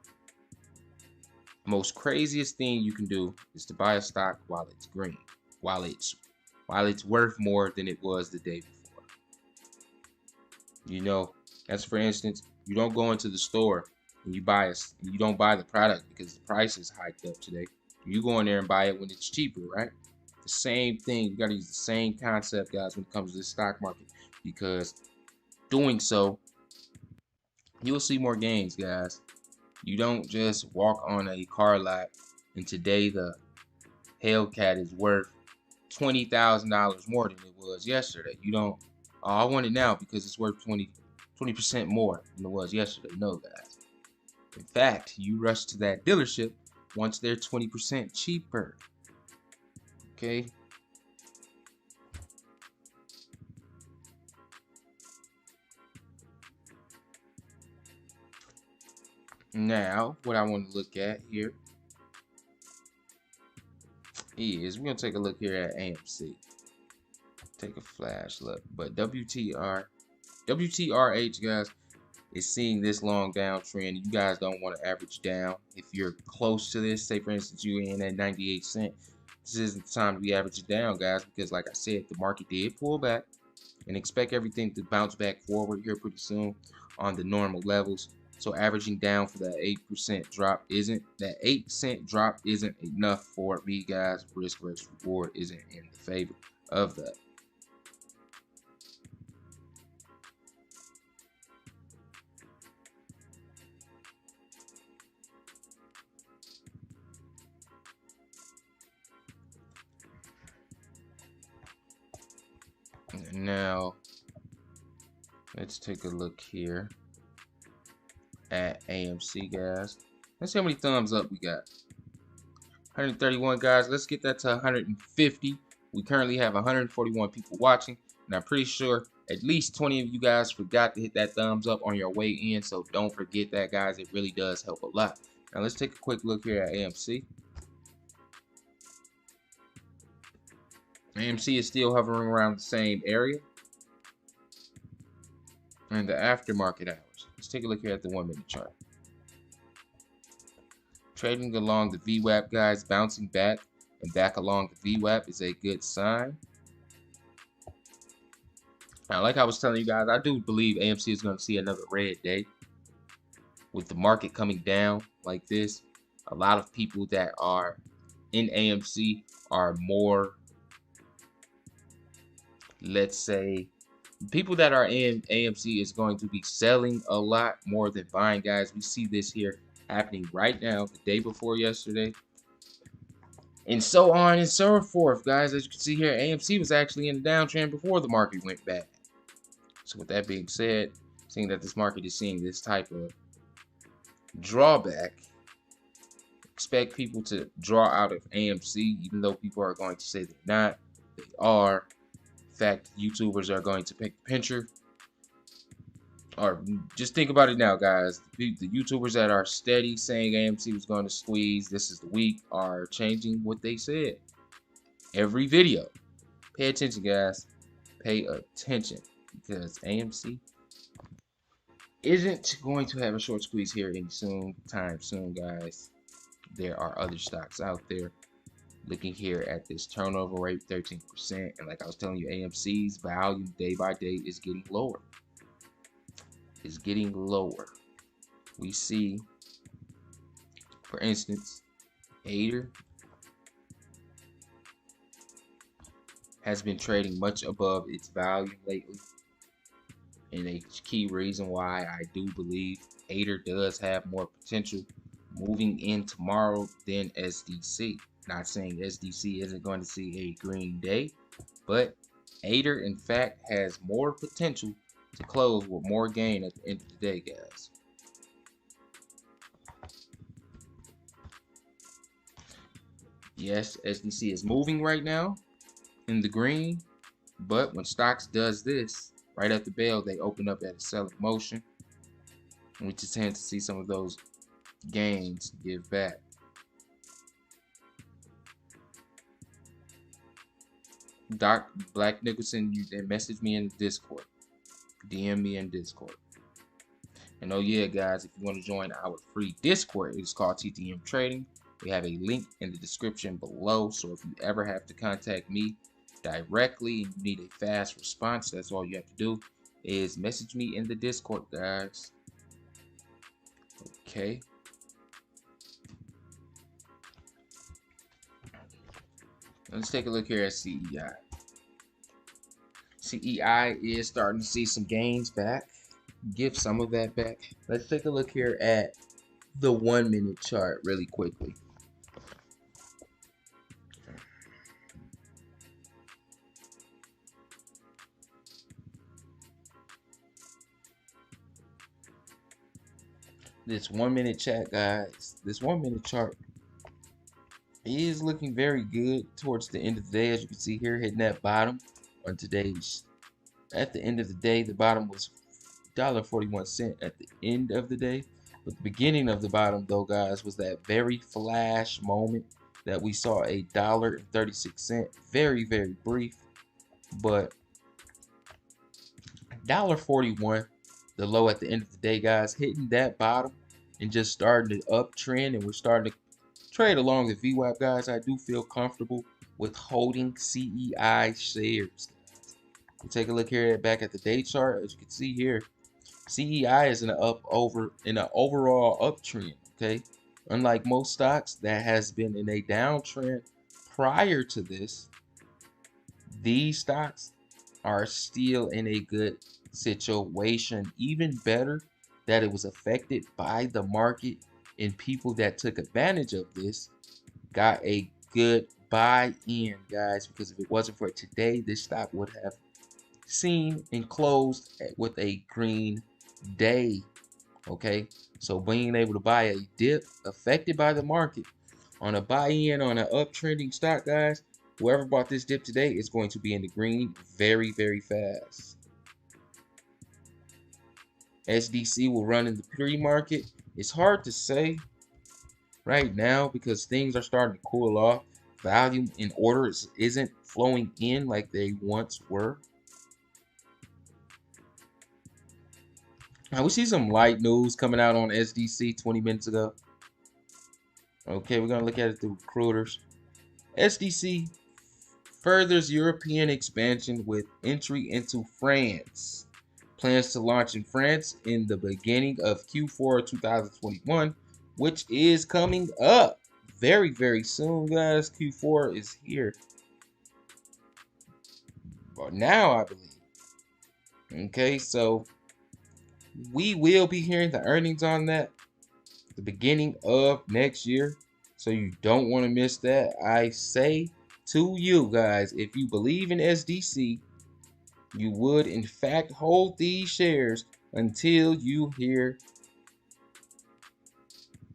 craziest thing you can do, is to buy a stock while it's green, while it's worth more than it was the day before. You know, as for instance, you don't go into the store and you don't buy the product because the price is hiked up today. You go in there and buy it when it's cheaper, right? The same thing. You got to use the same concept, guys, when it comes to the stock market, because doing so, you'll see more gains, guys. You don't just walk on a car lot and today the Hellcat is worth $20,000 more than it was yesterday. You don't, oh, I want it now because it's worth 20% more than it was yesterday. No, guys. In fact, you rush to that dealership once they're 20% cheaper. Okay. Now, what I want to look at here is we're gonna take a look here at AMC. Take a flash look, but WTRH, guys, is seeing this long downtrend. You guys don't want to average down. If you're close to this, say for instance you're in at 98 cents, this isn't the time to be averaging down, guys, because like I said, the market did pull back, and expect everything to bounce back forward here pretty soon on the normal levels. So averaging down for that 8% drop isn't, that 8-cent drop isn't enough for me, guys. Risk versus reward isn't in the favor of that. Now, let's take a look here at AMC, guys. Let's see how many thumbs up we got. 131, guys. Let's get that to 150. We currently have 141 people watching, and I'm pretty sure at least 20 of you guys forgot to hit that thumbs up on your way in, so don't forget that, guys. It really does help a lot. Now, let's take a quick look here at AMC. AMC is still hovering around the same area in the aftermarket hours. Let's take a look here at the 1-minute chart. Trading along the VWAP, guys, bouncing back and back along the VWAP is a good sign. Now, like I was telling you guys, I do believe AMC is going to see another red day with the market coming down like this. A lot of people that are in AMC are more, let's say, people that are in AMC is going to be selling a lot more than buying, guys. We see this here happening right now, the day before yesterday, and so on and so forth, guys. As you can see here, AMC was actually in a downtrend before the market went bad. So with that being said, seeing that this market is seeing this type of drawback, expect people to draw out of AMC, even though people are going to say they're not. They are. In fact, YouTubers are going to pick the pincher. Or just think about it now, guys. The YouTubers that are steady saying AMC was going to squeeze, this is the week, are changing what they said every video. Pay attention, guys. Pay attention, because AMC isn't going to have a short squeeze here anytime soon, guys. There are other stocks out there. Looking here at this turnover rate, 13%, and like I was telling you, AMC's volume day by day is getting lower. Is getting lower. We see, for instance, ATER has been trading much above its volume lately, and a key reason why I do believe ATER does have more potential moving in tomorrow than SDC. Not saying SDC isn't going to see a green day, but ATER in fact has more potential to close with more gain at the end of the day, guys. Yes, SDC is moving right now in the green, but when stocks does this right at the bell, they open up at a selling motion, and we just tend to see some of those gains give back. Doc Black Nicholson, you then message me in the Discord. DM me in Discord. And oh yeah, guys, if you want to join our free Discord, it's called TTM Trading. We have a link in the description below. So if you ever have to contact me directly and you need a fast response, that's all you have to do is message me in the Discord, guys. Okay. Let's take a look here at CEI. CEI is starting to see some gains back. Give some of that back. Let's take a look here at the 1-minute chart really quickly. This 1-minute chat, guys. This 1-minute chart is looking very good towards the end of the day, as you can see here, hitting that bottom on today's. At the end of the day, the bottom was $1.41 at the end of the day. But the beginning of the bottom, though, guys, was that very flash moment that we saw $1.36. Very, very brief, but $1.41, the low at the end of the day, guys, hitting that bottom and just starting to uptrend, and we're starting to trade along the VWAP, guys. I do feel comfortable with holding CEI shares. We'll take a look here back at the day chart. As you can see here, CEI is in an overall uptrend. Okay, unlike most stocks that has been in a downtrend prior to this, these stocks are still in a good situation. Even better that it was affected by the market, and people that took advantage of this got a good buy in, guys, because if it wasn't for today, this stock would have seen and closed with a green day. Okay, so being able to buy a dip affected by the market on a buy in on an uptrending stock, guys, whoever bought this dip today is going to be in the green very, very fast. SDC will run in the pre-market. It's hard to say right now because things are starting to cool off. Volume in orders isn't flowing in like they once were. Now we see some light news coming out on SDC 20 minutes ago. Okay, we're gonna look at it through recruiters. SDC furthers European expansion with entry into France. Plans to launch in France in the beginning of Q4 2021, which is coming up very, very soon, guys. Q4 is here. But now, I believe. Okay, so we will be hearing the earnings on that the beginning of next year. So you don't want to miss that. I say to you guys, if you believe in SDC, you would in fact hold these shares until you hear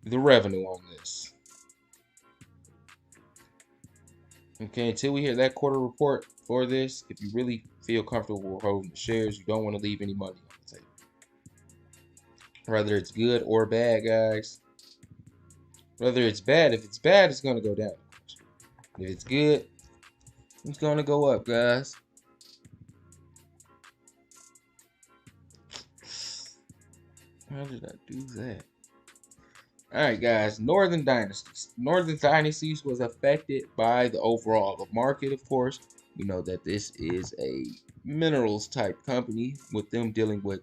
the revenue on this. Okay, until we hear that quarter report for this, if you really feel comfortable holding the shares, you don't want to leave any money on the table. Whether it's good or bad, guys. Whether it's bad, if it's bad, it's going to go down. If it's good, it's going to go up, guys. How did I do that? Alright, guys. Northern Dynasties. Northern Dynasties was affected by the overall market, of course. We know that this is a minerals type company with them dealing with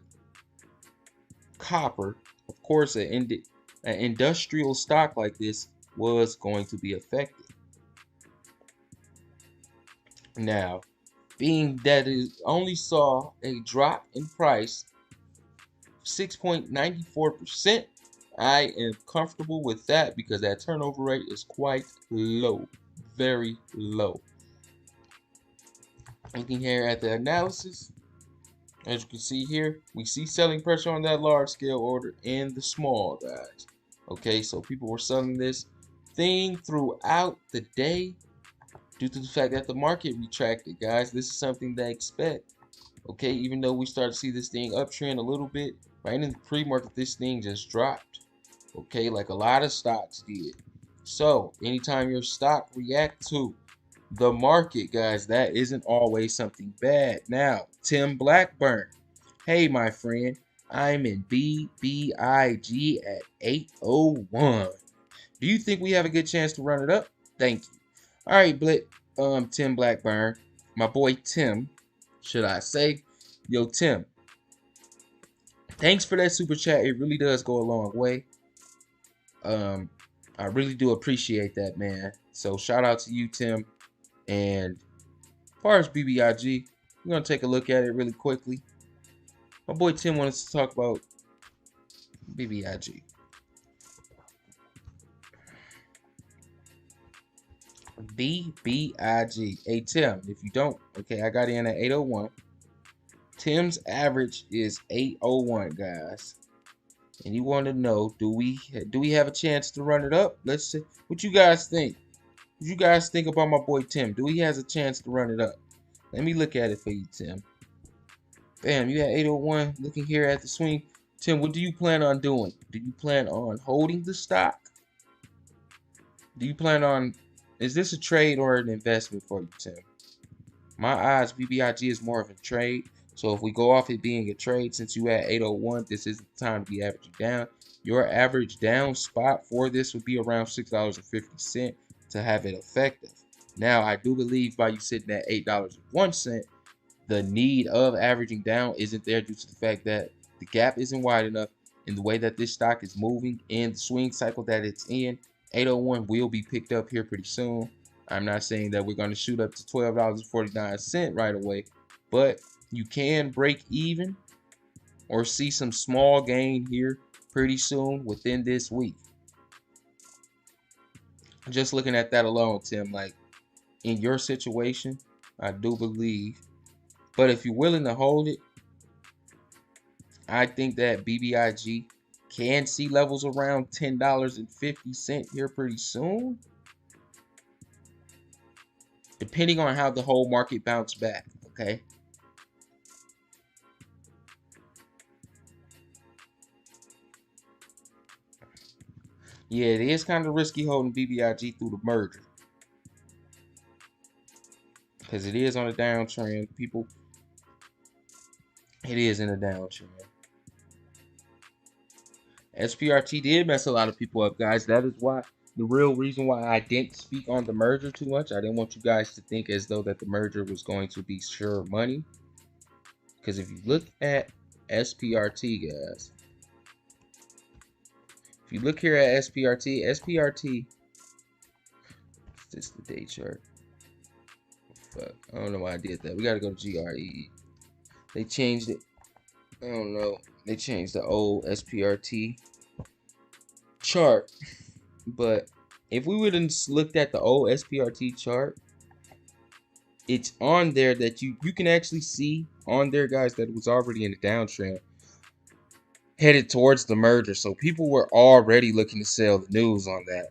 copper. Of course, an industrial stock like this was going to be affected. Now, being that it only saw a drop in price 6.94%, I am comfortable with that because that turnover rate is quite low, very low. Looking here at the analysis, as you can see here, we see selling pressure on that large scale order and the small, guys. Okay, so people were selling this thing throughout the day due to the fact that the market retracted, guys. This is something they expect. Okay, even though we start to see this thing uptrend a little bit, right in the pre-market, this thing just dropped. Okay, like a lot of stocks did. So, anytime your stock react to the market, guys, that isn't always something bad. Now, Tim Blackburn. Hey, my friend, I'm in BBIG at 801. Do you think we have a good chance to run it up? Thank you. All right, Tim Blackburn, my boy Tim, should I say? Yo, Tim, thanks for that super chat. It really does go a long way. I really do appreciate that, man. So shout out to you, Tim. And as far as BBIG, we're gonna take a look at it really quickly. My boy Tim wants to talk about BBIG. BBIG. Hey Tim, if you don't, okay, I got in at 801. Tim's average is 801, guys. And you want to know, do we have a chance to run it up? Let's see what you guys think. What you guys think about my boy Tim? Do he has a chance to run it up? Let me look at it for you, Tim. Bam, you had 801. Looking here at the swing Tim, what do you plan on doing? Do you plan on holding the stock? Do you plan on, is this a trade or an investment for you, Tim? My eyes, BBIG is more of a trade. So if we go off it being a trade, since you at 801, this isn't the time to be averaging down. Your average down spot for this would be around $6.50 to have it effective. Now, I do believe by you sitting at $8.01, the need of averaging down isn't there due to the fact that the gap isn't wide enough, and the way that this stock is moving and the swing cycle that it's in, 801 will be picked up here pretty soon. I'm not saying that we're going to shoot up to $12.49 right away, but you can break even or see some small gain here pretty soon within this week. Just looking at that alone, Tim, like in your situation, I do believe. But if you're willing to hold it, I think that BBIG can see levels around $10.50 here pretty soon, depending on how the whole market bounce back, okay? Yeah, it is kind of risky holding BBIG through the merger, because it is on a downtrend. People, it is in a downtrend. SPRT did mess a lot of people up, guys. That is why, the real reason why I didn't speak on the merger too much. I didn't want you guys to think as though that the merger was going to be sure money. Because if you look at SPRT, guys, if you look here at SPRT, is this the day chart? Fuck, I don't know why I did that. We got to go to GRE. They changed it. I don't know. They changed the old SPRT chart. But if we would have looked at the old SPRT chart, it's on there that you can actually see on there, guys, that it was already in the downtrend headed towards the merger. So people were already looking to sell the news on that.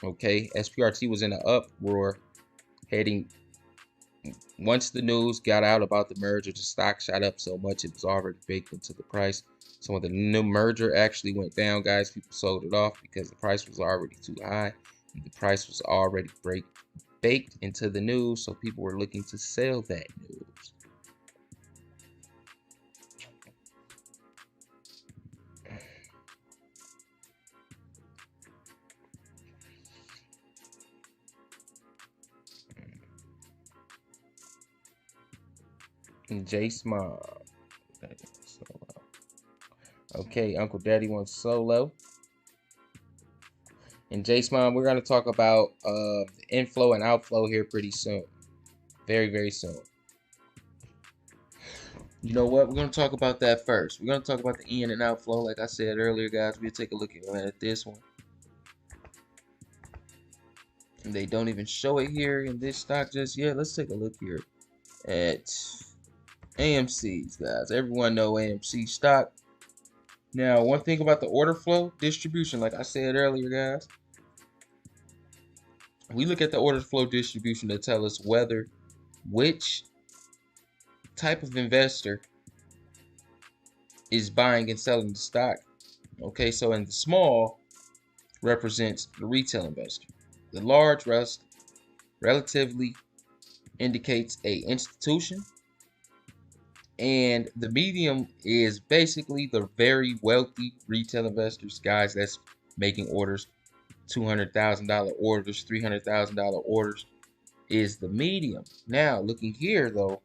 Okay, SPRT was in an uproar heading. Once the news got out about the merger, the stock shot up so much it was already baked into the price. So when the new merger actually went down, guys, people sold it off because the price was already too high. And the price was already baked into the news, so people were looking to sell that news. And J Small. Okay, Uncle Daddy wants solo. And J Small, we're going to talk about the inflow and outflow here pretty soon. Very, very soon. You know what? We're going to talk about that first. We're going to talk about the in and outflow. Like I said earlier, guys, we'll take a look at this one. And they don't even show it here in this stock just yet. Let's take a look here at AMC's, guys. Everyone know AMC Stock. Now, one thing about the order flow distribution, like I said earlier, guys, we look at the order flow distribution to tell us which type of investor is buying and selling the stock. Okay, so in the small represents the retail investor. The large relatively indicates a institution. And the medium is basically the very wealthy retail investors, guys, that's making orders, $200,000 orders, $300,000 orders is the medium. Now, looking here, though,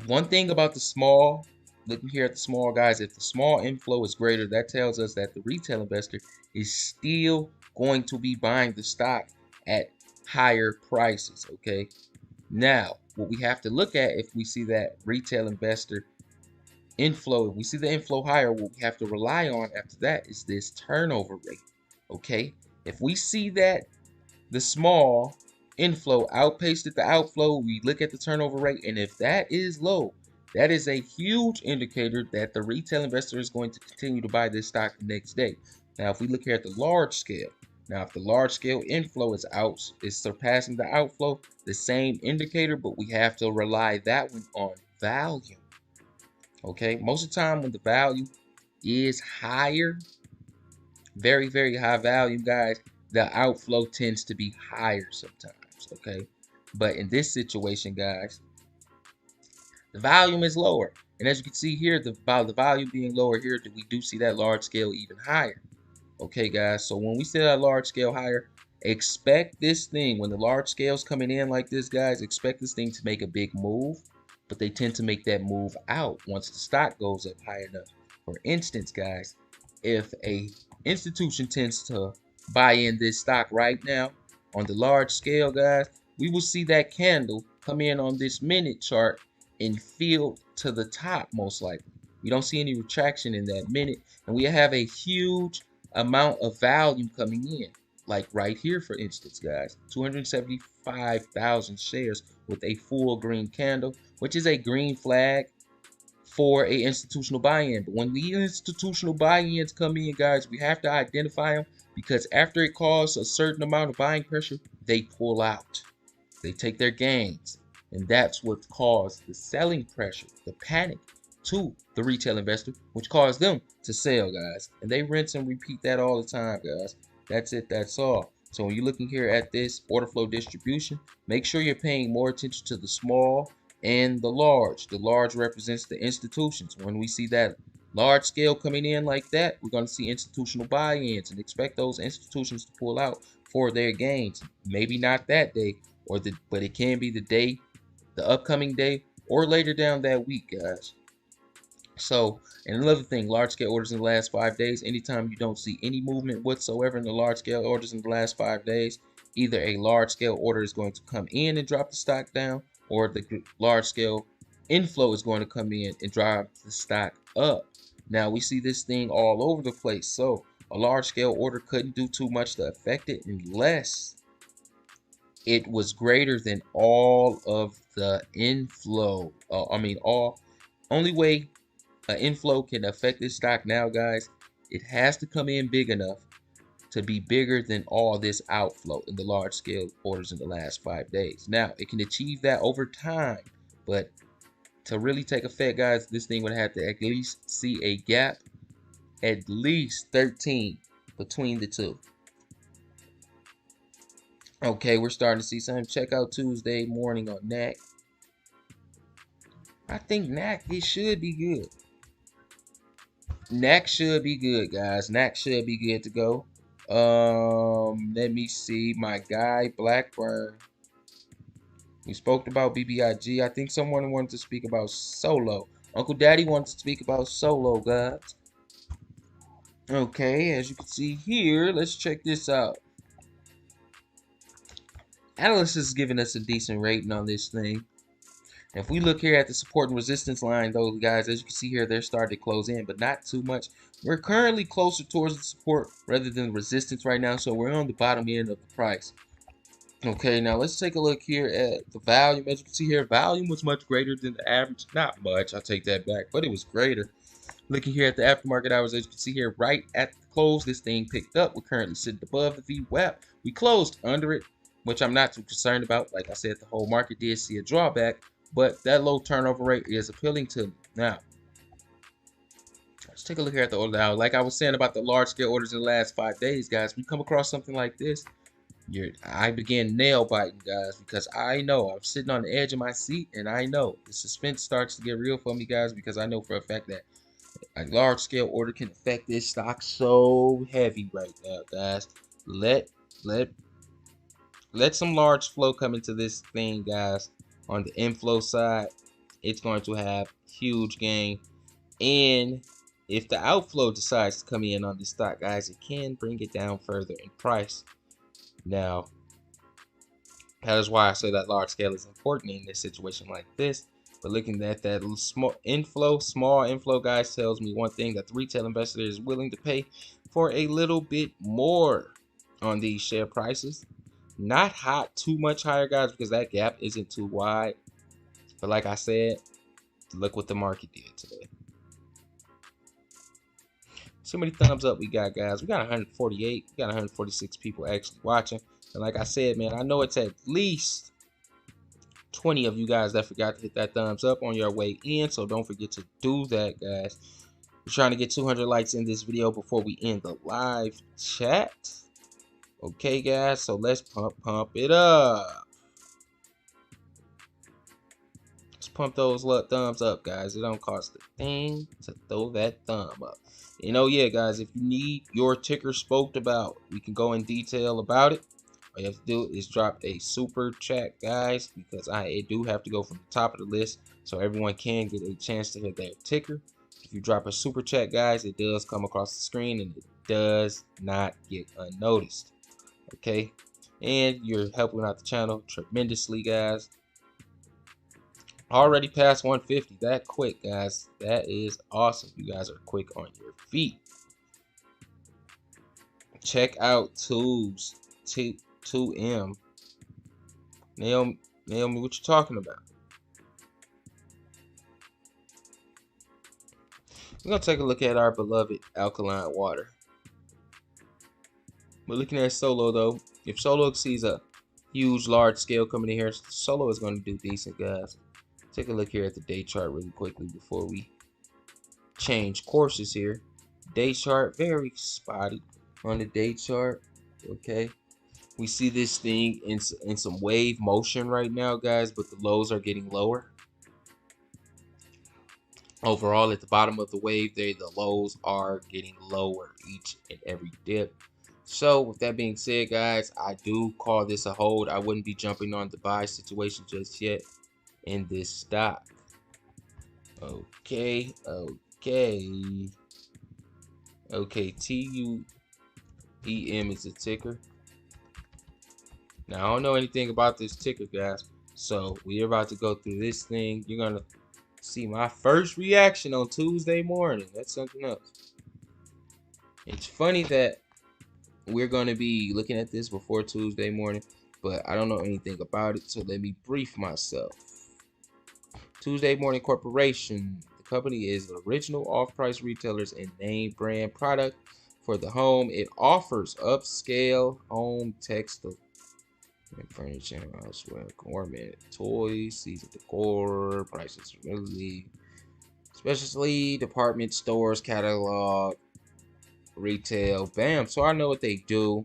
one thing about the small, looking here at the small, guys, if the small inflow is greater, that tells us that the retail investor is still going to be buying the stock at higher prices, okay? Now, what we have to look at, if we see that retail investor inflow, if we see the inflow higher, what we have to rely on after that is this turnover rate, okay? If we see that the small inflow outpaced the outflow, we look at the turnover rate, and if that is low, that is a huge indicator that the retail investor is going to continue to buy this stock the next day. Now, if we look here at the large scale, now if the large scale inflow is surpassing the outflow, the same indicator, but we have to rely that one on volume. Okay, most of the time when the value is higher, very, very high value, guys, the outflow tends to be higher sometimes. Okay, but in this situation, guys, the volume is lower. And as you can see here, the volume being lower here, we do see that large scale even higher. Okay, guys, so when we see that large scale higher, expect this thing, when the large scale's coming in like this, guys, expect this thing to make a big move, but they tend to make that move out once the stock goes up high enough. For instance, guys, if a institution tends to buy in this stock right now on the large scale, guys, we will see that candle come in on this minute chart and fill to the top most likely. We don't see any retraction in that minute, and we have a huge amount of volume coming in, like right here, for instance, guys, 275,000 shares with a full green candle, which is a green flag for a institutional buy-in. But when the institutional buy-ins come in, guys, we have to identify them, because after it causes a certain amount of buying pressure, they pull out, they take their gains, and that's what caused the selling pressure, the panic to the retail investor, which caused them to sell, guys. And they rinse and repeat that all the time, guys. That's it, that's all. So when you're looking here at this order flow distribution, make sure you're paying more attention to the small and the large. The large represents the institutions. When we see that large scale coming in like that, we're going to see institutional buy-ins, and expect those institutions to pull out for their gains. Maybe not that day, but it can be the day, the upcoming day, or later down that week, guys. So, and another thing, large scale orders in the last 5 days, anytime you don't see any movement whatsoever in the large scale orders in the last 5 days, either a large scale order is going to come in and drop the stock down, or the large scale inflow is going to come in and drive the stock up. Now, we see this thing all over the place. So, a large scale order couldn't do too much to affect it unless it was greater than all of the inflow. Only way an inflow can affect this stock now, guys, it has to come in big enough to be bigger than all this outflow in the large scale orders in the last 5 days. Now, it can achieve that over time, but to really take effect, guys, this thing would have to at least see a gap, at least 13 between the two. Okay, we're starting to see something. Check out Tuesday morning on NAC. I think NAC, it should be good. NAC should be good, guys. NAC should be good to go. Let me see. My guy, Blackburn. We spoke about BBIG. I think someone wanted to speak about Solo. Uncle Daddy wanted to speak about Solo, guys. Okay, as you can see here, let's check this out. Analysts is giving us a decent rating on this thing. If we look here at the support and resistance line, though, guys, as you can see here, they're starting to close in, but not too much. We're currently closer towards the support rather than resistance right now, so we're on the bottom end of the price. Okay, now let's take a look here at the volume. As you can see here, volume was much greater than the average. Not much, I'll take that back, but it was greater. Looking here at the aftermarket hours, as you can see here, right at the close, this thing picked up. We're currently sitting above the VWAP. We closed under it, which I'm not too concerned about. Like I said, the whole market did see a drawback, but that low turnover rate is appealing to me. Now, let's take a look here at the order hour. Like I was saying about the large scale orders in the last 5 days, guys, we come across something like this, I began nail biting, guys, because I know I'm sitting on the edge of my seat, and I know the suspense starts to get real for me, guys, because I know for a fact that a large scale order can affect this stock so heavy right now, guys. Let some large flow come into this thing, guys. On the inflow side, it's going to have huge gain, and if the outflow decides to come in on this stock, guys, it can bring it down further in price. Now, that is why I say that large scale is important in this situation like this. But looking at that small inflow, guys, tells me one thing, that the retail investor is willing to pay for a little bit more on these share prices. Not hot too much higher, guys, because that gap isn't too wide. But like I said, look what the market did today. So many thumbs up we got, guys. We got 148. We got 146 people actually watching. And like I said, man, I know it's at least 20 of you guys that forgot to hit that thumbs up on your way in, so don't forget to do that, guys. We're trying to get 200 likes in this video before we end the live chat. Okay, guys, so let's pump it up. Let's pump those thumbs up, guys. It don't cost a thing to throw that thumb up. And oh yeah, guys, if you need your ticker spoke about, we can go in detail about it. All you have to do is drop a super chat, guys, because I do have to go from the top of the list so everyone can get a chance to hit their ticker. If you drop a super chat, guys, it does come across the screen and it does not get unnoticed. Okay, and you're helping out the channel tremendously, guys. Already past 150 that quick, guys. That is awesome. You guys are quick on your feet. Check out 2M. Naomi, what you talking about? We're gonna take a look at our beloved alkaline water. We're looking at Solo though. If Solo sees a huge, large scale coming in here, Solo is gonna do decent, guys. Take a look here at the day chart really quickly before we change courses here. Day chart, very spotty on the day chart. Okay, we see this thing in some wave motion right now, guys, but the lows are getting lower. Overall, at the bottom of the wave there, the lows are getting lower each and every dip. So with that being said, guys, I do call this a hold. I wouldn't be jumping on the buy situation just yet in this stock. Okay, TUEM is a ticker. Now I don't know anything about this ticker, guys, so we're about to go through this thing. You're gonna see my first reaction on Tuesday morning. That's something else. It's funny that we're gonna be looking at this before Tuesday morning, but I don't know anything about it, so let me brief myself. Tuesday Morning Corporation. The company is the original off-price retailers and name brand product for the home. It offers upscale home textile and furniture, houseware, gourmet toys, seasoned decor, prices really, especially department stores, catalog, retail. Bam. So I know what they do.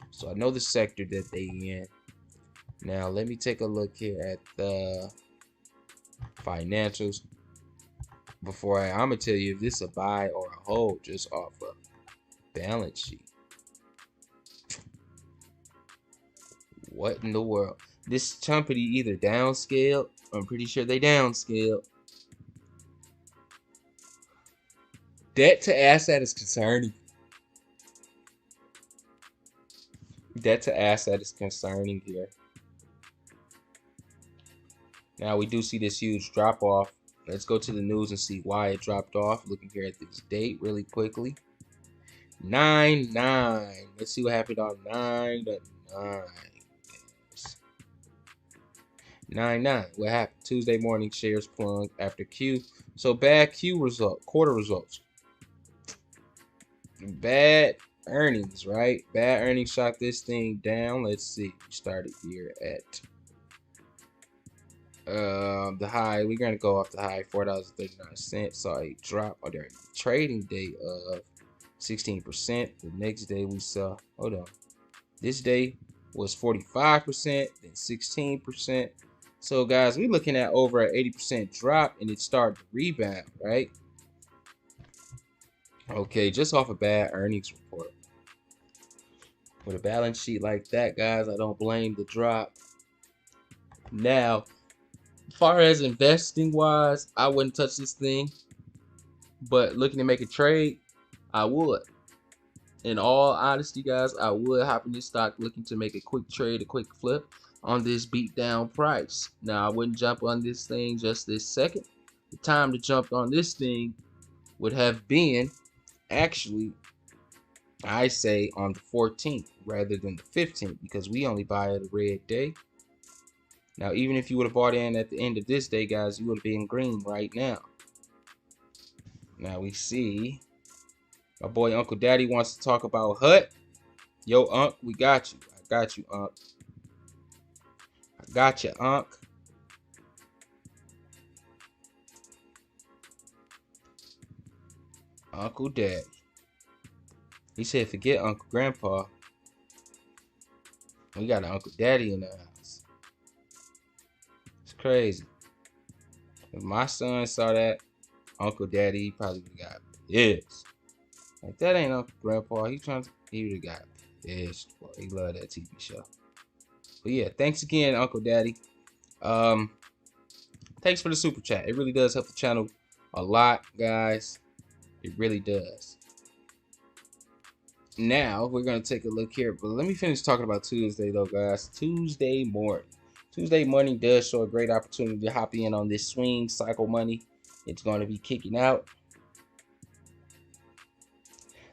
So I know the sector that they in. Now let me take a look here at the financials before I'm gonna tell you if this is a buy or a hold just off of balance sheet. What in the world? This company either downscaled, I'm pretty sure they downscaled. Debt to asset is concerning. Debt to asset is concerning here. Now we do see this huge drop off. Let's go to the news and see why it dropped off. Looking here at this date really quickly. 9/9. Let's see what happened on 9/9. 9/9. What happened? Tuesday morning shares plunged after Q. So bad Q result, quarter results. Bad earnings, right? Bad earnings shot this thing down. Let's see. We started here at the high. We're gonna go off the high, $4.39. Saw a drop on their trading day of 16%. The next day we saw, hold on, this day was 45%, then 16%. So guys, we're looking at over an 80% drop, and it started to rebound, right? Okay, just off a bad earnings report. With a balance sheet like that, guys, I don't blame the drop. Now, as far as investing wise, I wouldn't touch this thing, but looking to make a trade, I would. In all honesty, guys, I would hop in this stock looking to make a quick trade, a quick flip on this beat down price. Now, I wouldn't jump on this thing just this second. The time to jump on this thing would have been, actually, I say on the 14th rather than the 15th, because we only buy at a red day. Now, even if you would have bought in at the end of this day, guys, you would have been green right now. Now we see my boy Uncle Daddy wants to talk about HUT. Yo, Unc, we got you. I got you, Unc. I got you, Unc. Uncle Daddy. He said, forget Uncle Grandpa. We got an Uncle Daddy in the house. It's crazy. If my son saw that Uncle Daddy, he probably would have got pissed. Like, that ain't Uncle Grandpa. He would have got pissed. Boy, he loved that TV show. But yeah, thanks again, Uncle Daddy. Thanks for the super chat. It really does help the channel a lot, guys. It really does. Now we're gonna take a look here, but let me finish talking about Tuesday though, guys. Tuesday morning does show a great opportunity to hop in on this swing cycle money. It's going to be kicking out.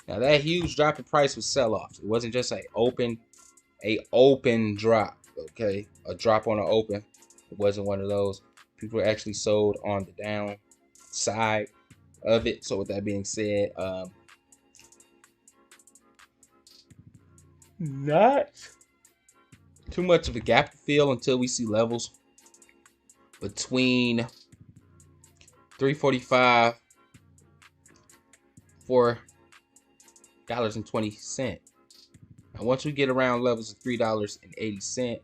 Now that huge drop in price was sell-off. It wasn't just a open drop, okay? A drop on an open. It wasn't one of those. People actually sold on the down side of it. So with that being said, not too much of a gap to fill until we see levels between $3.45, $4.20. And once we get around levels of $3.80,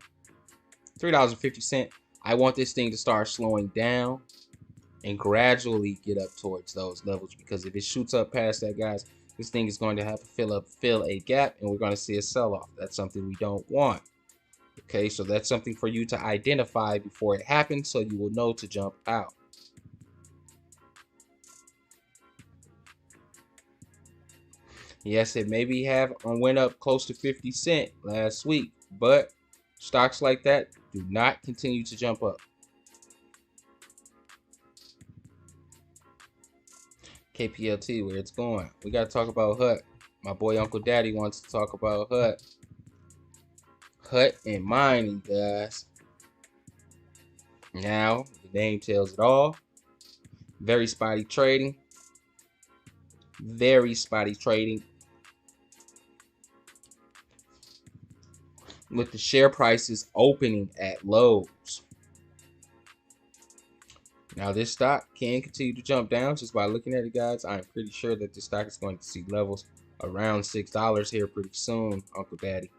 $3.50, I want this thing to start slowing down and gradually get up towards those levels, because if it shoots up past that, guys, this thing is going to have to fill a gap, and we're going to see a sell-off. That's something we don't want. Okay, so that's something for you to identify before it happens, so you will know to jump out. Yes, it maybe went up close to 50 cents last week, but stocks like that do not continue to jump up. KPLT, where it's going. We got to talk about HUT. My boy Uncle Daddy wants to talk about HUT. HUT and mining, guys. Now, the name tells it all. Very spotty trading. Very spotty trading. With the share prices opening at lows. Now, this stock can continue to jump down just by looking at it, guys. I'm pretty sure that this stock is going to see levels around $6 here pretty soon, Uncle Daddy.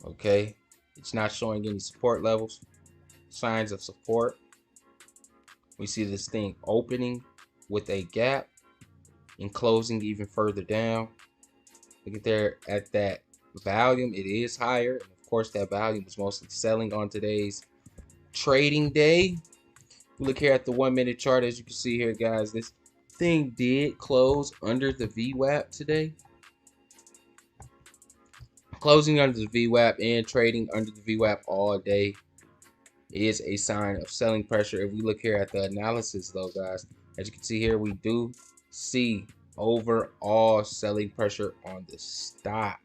Okay, it's not showing any support levels, signs of support. We see this thing opening with a gap and closing even further down. Look at there at that volume. It is higher, and of course that volume is mostly selling on today's trading day. Look here at the 1 minute chart. As you can see here, guys, this thing did close under the VWAP today. Closing under the VWAP and trading under the VWAP all day is a sign of selling pressure. If we look here at the analysis though, guys, as you can see here, we do see overall selling pressure on the stock.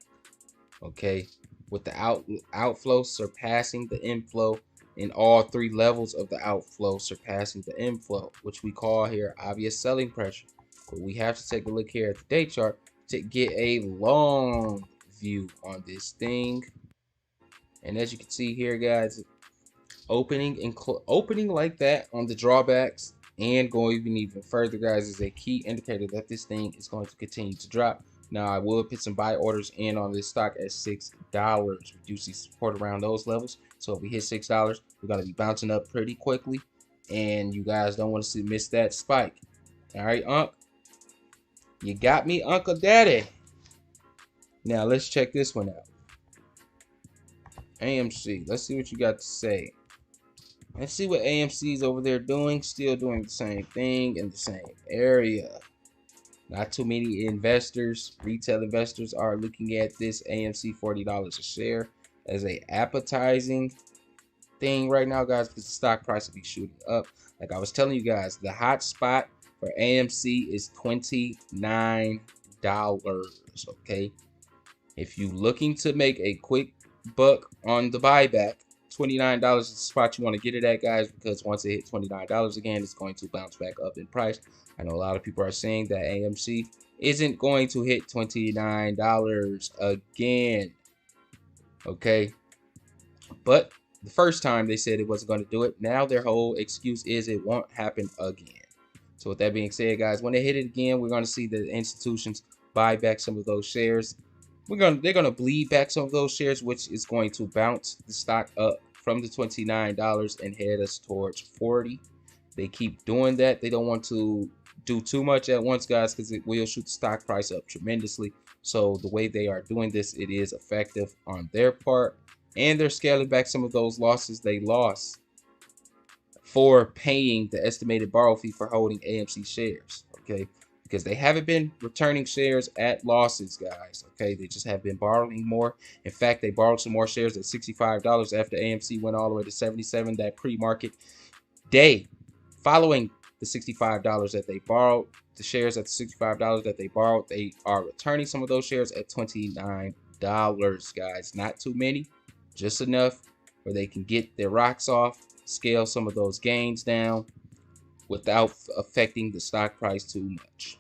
Okay, with the outflow surpassing the inflow, in all three levels of the outflow surpassing the inflow, which we call here obvious selling pressure. But we have to take a look here at the day chart to get a long view on this thing. And as you can see here, guys, opening like that on the drawbacks and going even further, guys, is a key indicator that this thing is going to continue to drop. Now, I will put some buy orders in on this stock at $6. We do see support around those levels. So if we hit $6, we're going to be bouncing up pretty quickly. And you guys don't want to miss that spike. All right, Unc. You got me, Uncle Daddy. Now, let's check this one out. AMC. Let's see what you got to say. Let's see what AMC's over there doing. Still doing the same thing in the same area. Not too many investors, retail investors, are looking at this AMC $40 a share as a appetizing thing right now, guys, because the stock price will be shooting up. Like I was telling you guys, the hot spot for AMC is $29. Okay, if you're looking to make a quick buck on the buyback, $29 is the spot you want to get it at, guys, because once it hits $29 again, it's going to bounce back up in price. I know a lot of people are saying that AMC isn't going to hit $29 again. Okay, but the first time they said it wasn't going to do it. Now their whole excuse is it won't happen again. So with that being said, guys, when they hit it again, we're going to see the institutions buy back some of those shares. They're gonna bleed back some of those shares, which is going to bounce the stock up from the $29 and head us towards 40. They keep doing that. They don't want to do too much at once, guys, because it will shoot the stock price up tremendously. So the way they are doing this, it is effective on their part, and they're scaling back some of those losses they lost for paying the estimated borrow fee for holding AMC shares. Okay, because they haven't been returning shares at losses, guys. Okay, they just have been borrowing more. In fact, they borrowed some more shares at $65 after AMC went all the way to 77 that pre-market day. Following the $65 that they borrowed, the shares at the $65 that they borrowed, they are returning some of those shares at $29, guys. Not too many, just enough where they can get their rocks off, scale some of those gains down without affecting the stock price too much.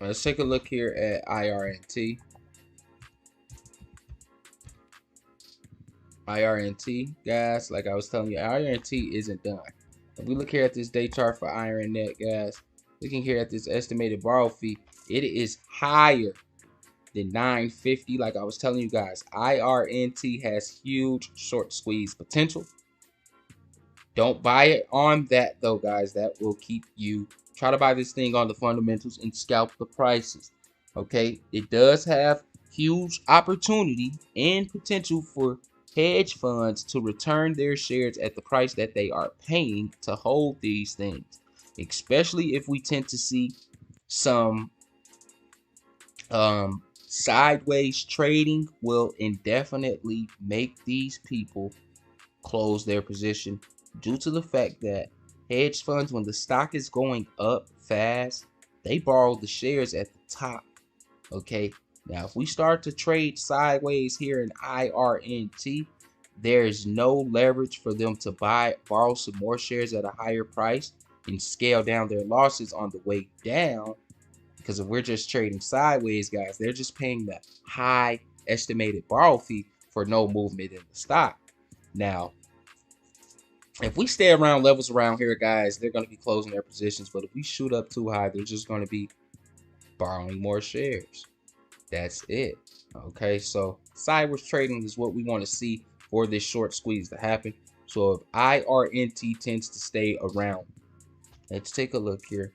Let's take a look here at IRNT. IRNT, guys, like I was telling you, IRNT isn't done. If we look here at this day chart for IRNT, guys, looking here at this estimated borrow fee, it is higher than 950. Like I was telling you guys, IRNT has huge short squeeze potential. Don't buy it on that though, guys. That will keep you. Try to buy this thing on the fundamentals and scalp the prices. Okay, it does have huge opportunity and potential for hedge funds to return their shares at the price that they are paying to hold these things, especially if we tend to see some sideways trading. Will indefinitely make these people close their position due to the fact that hedge funds, when the stock is going up fast, they borrow the shares at the top. Okay, now if we start to trade sideways here in IRNT, there's no leverage for them to borrow some more shares at a higher price and scale down their losses on the way down. Because if we're just trading sideways, guys, they're just paying the high estimated borrow fee for no movement in the stock. Now, if we stay around levels around here, guys, they're going to be closing their positions. But if we shoot up too high, they're just going to be borrowing more shares. That's it. Okay, so sideways trading is what we want to see for this short squeeze to happen. So if IRNT tends to stay around, let's take a look here.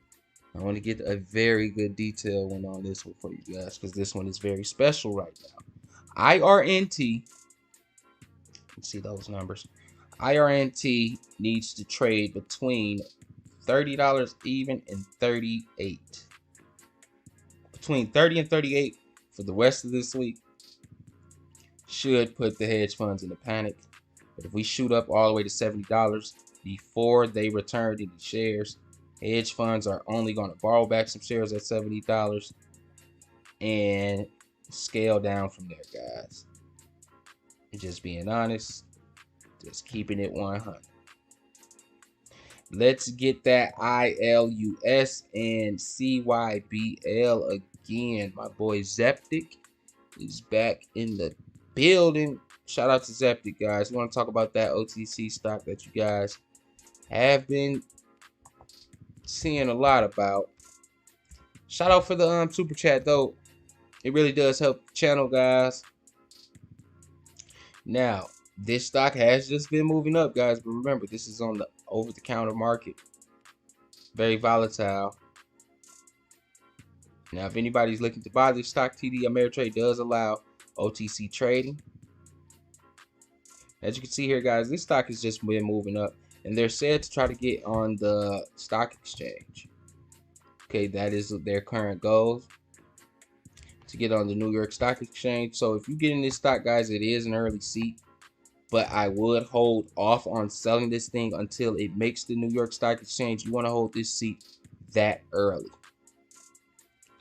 I want to get a very good detail one on this one for you guys, because this one is very special right now. IRNT, let's see those numbers. IRNT needs to trade between $30 even and 38. Between 30 and 38 for the rest of this week should put the hedge funds in a panic. But if we shoot up all the way to $70 before they return any shares, hedge funds are only going to borrow back some shares at $70 and scale down from there, guys. Just being honest, just keeping it 100. Let's get that ILUS and CYBL again. My boy Zeptic is back in the building. Shout out to Zeptic, guys. We want to talk about that OTC stock that you guys have been seeing a lot about. Shout out for the super chat though. It really does help the channel, guys. Now, this stock has just been moving up, guys, but remember, this is on the over-the-counter market. Very volatile. Now, if anybody's looking to buy this stock, TD Ameritrade does allow OTC trading. As you can see here, guys, this stock has just been moving up, and they're said to try to get on the stock exchange. Okay, that is their current goal, to get on the New York Stock Exchange. So if you get in this stock, guys, it is an early seat, but I would hold off on selling this thing until it makes the New York Stock Exchange. You want to hold this seat that early.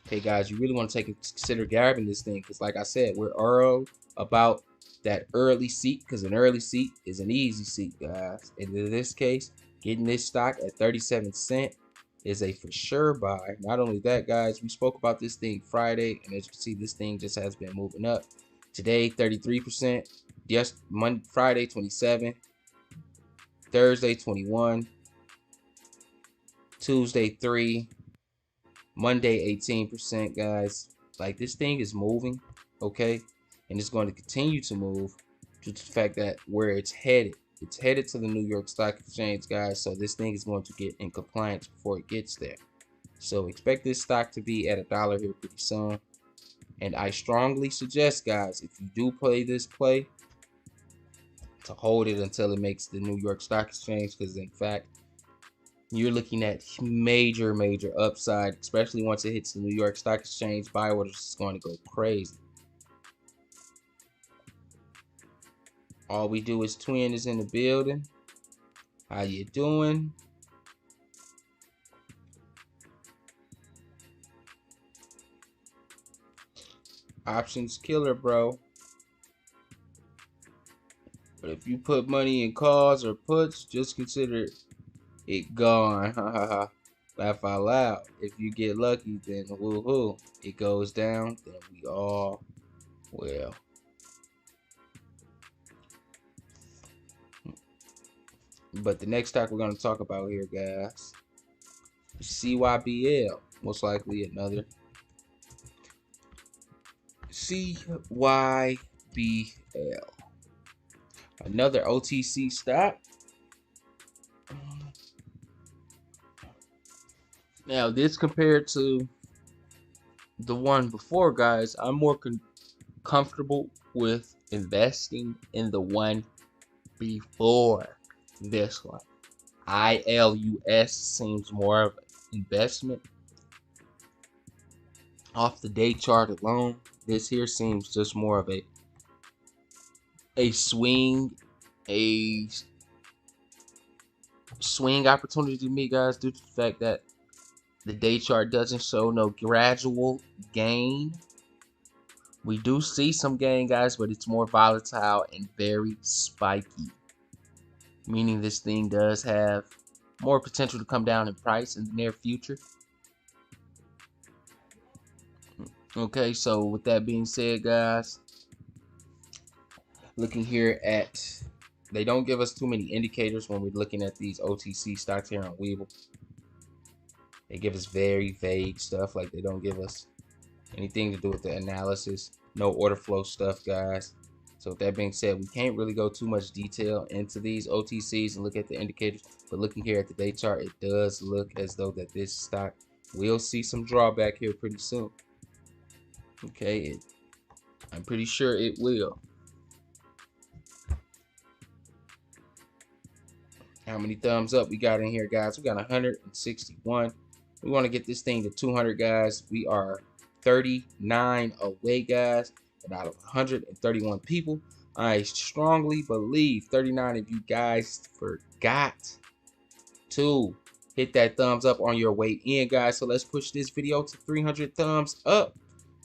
Okay, guys, you really want to consider grabbing this thing, because like I said, we're all about that early seat, because an early seat is an easy seat, guys. And in this case, getting this stock at 37 cents is a for sure buy. Not only that, guys, we spoke about this thing Friday, and as you can see, this thing just has been moving up. Today, 33%. Friday 27, Thursday 21, Tuesday 3, Monday 18%, guys. Like, this thing is moving, okay, and it's going to continue to move due to the fact that where it's headed to the New York Stock Exchange, guys. So this thing is going to get in compliance before it gets there. So expect this stock to be at $1 here pretty soon. And I strongly suggest, guys, if you do play this play, to hold it until it makes the New York Stock Exchange, because in fact, you're looking at major upside, especially once it hits the New York Stock Exchange. Buy orders is going to go crazy. All we do is Twin is in the building. How you doing? Options killer, bro. But if you put money in calls or puts, just consider it gone. Laugh out loud. If you get lucky, then woohoo. It goes down, then we all will. But the next stock we're going to talk about here, guys, is CYBL. Most likely another CYBL. Another OTC stock. Now, this compared to the one before, guys, I'm more comfortable with investing in the one before this one. ILUS seems more of an investment. Off the day chart alone, this here seems just more of a swing opportunity to me, guys, due to the fact that the day chart doesn't show no gradual gain. We do see some gain, guys, but it's more volatile and very spiky, meaning this thing does have more potential to come down in price in the near future. Okay, so with that being said, guys, looking here at, they don't give us too many indicators when we're looking at these OTC stocks here on Webull. They give us very vague stuff, like they don't give us anything to do with the analysis. No order flow stuff, guys. So with that being said, we can't really go too much detail into these OTCs and look at the indicators. But looking here at the day chart, it does look as though that this stock will see some drawback here pretty soon. Okay, I'm pretty sure it will. How many thumbs up we got in here, guys? We got 161. We want to get this thing to 200, guys. We are 39 away, guys. And out of 131 people, I strongly believe 39 of you guys forgot to hit that thumbs up on your way in, guys. So let's push this video to 300 thumbs up.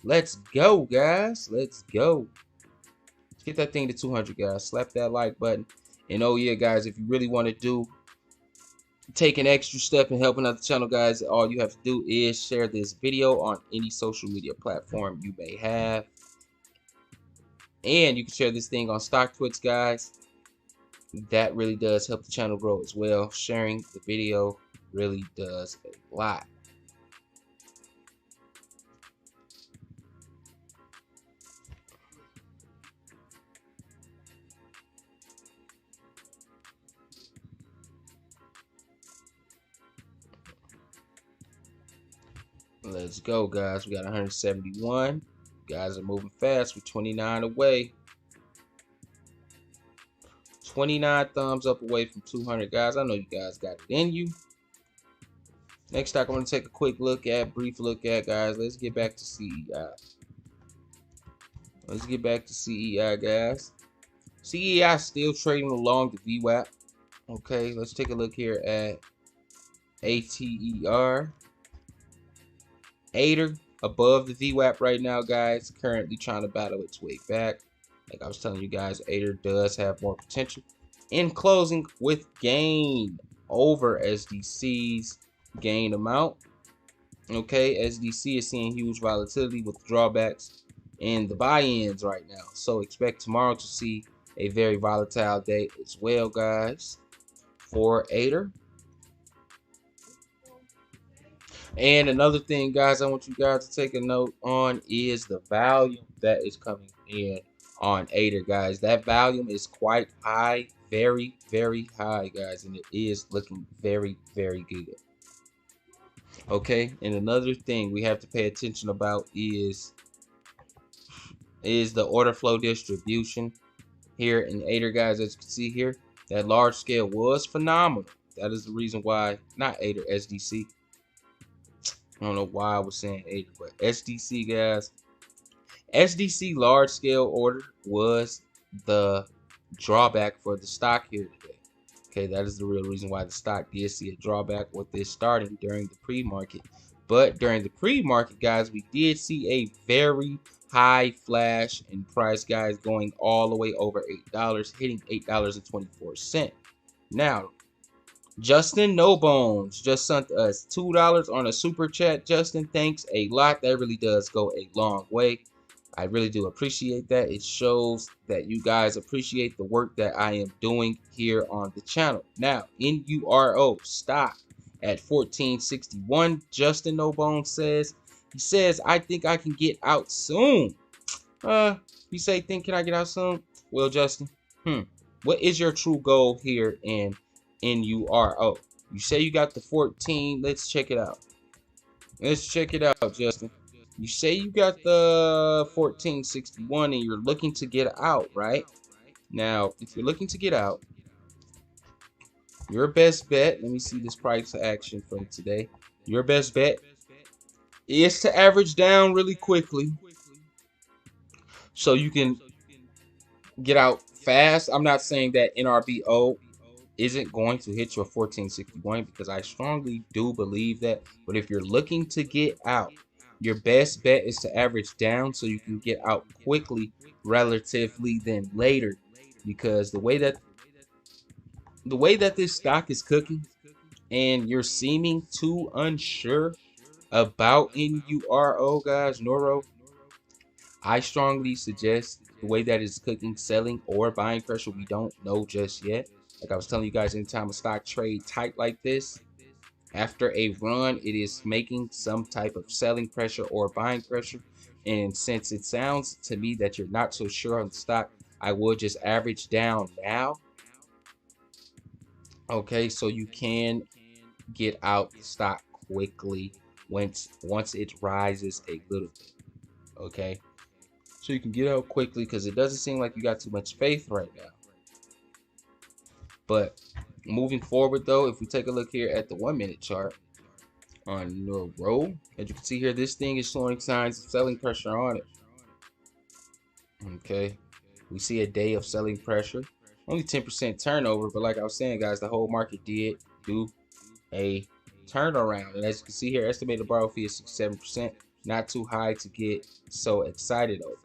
Let's go, guys. Let's go. Let's get that thing to 200, guys. Slap that like button. And oh yeah, guys, if you really want to take an extra step in helping out the channel, guys, all you have to do is share this video on any social media platform you may have. And you can share this thing on StockTwits, guys. That really does help the channel grow as well. Sharing the video really does a lot. Let's go, guys. We got 171. Guys are moving fast. We're 29 away. 29 thumbs up away from 200, guys. I know you guys got it in you. Next stock I'm going to take a quick look at, brief look at, guys. Let's get back to CEI. Let's get back to CEI, guys. CEI still trading along the VWAP. Okay, let's take a look here at ATER. ATER above the VWAP right now, guys. Currently trying to battle its way back. Like I was telling you guys, ATER does have more potential. In closing with gain over SDC's gain amount. Okay, SDC is seeing huge volatility with drawbacks in the buy-ins right now. So expect tomorrow to see a very volatile day as well, guys, for ATER. And another thing, guys, I want you guys to take a note on is the volume that is coming in on ATER, guys. That volume is quite high, very, very high, guys, and it is looking very, very good. Okay, and another thing we have to pay attention about is the order flow distribution here in ATER, guys. As you can see here, that large scale was phenomenal. That is the reason why, not ATER, SDC. I don't know why I was saying ATER, but SDC, guys. SDC large scale order was the drawback for the stock here today. Okay, that is the real reason why the stock did see a drawback with this starting during the pre-market. But during the pre-market, guys, we did see a very high flash in price, guys, going all the way over $8, hitting $8.24. Now, Justin No Bones just sent us $2 on a super chat. Justin, thanks a lot. That really does go a long way. I really do appreciate that. It shows that you guys appreciate the work that I am doing here on the channel. Now, NURO stock at 1461. Justin No Bones says, he says, I think I can get out soon. You say, can I get out soon? Well, Justin, what is your true goal here in NURO? You say you got the 14. Let's check it out. Let's check it out, Justin. You say you got the 1461 and you're looking to get out, right? Now, if you're looking to get out, your best bet, let me see this price action from today. Your best bet is to average down really quickly so you can get out fast. I'm not saying that NRBO isn't going to hit your 1461 because I strongly do believe that. But if you're looking to get out, your best bet is to average down so you can get out quickly relatively than later, because the way that this stock is cooking and you're seeming too unsure about NURO, guys, Noro, I strongly suggest the way that it's cooking, selling or buying pressure, we don't know just yet. Like I was telling you guys, anytime a stock trade tight like this, after a run, it is making some type of selling pressure or buying pressure. And since it sounds to me that you're not so sure on the stock, I would just average down now. Okay, so you can get out the stock quickly once it rises a little bit. Okay, so you can get out quickly because it doesn't seem like you got too much faith right now. But moving forward, though, if we take a look here at the 1 minute chart on Noro, as you can see here, this thing is showing signs of selling pressure on it. Okay, we see a day of selling pressure, only 10% turnover, but like I was saying, guys, the whole market did do a turnaround. And as you can see here, estimated borrow fee is 67%, not too high to get so excited over.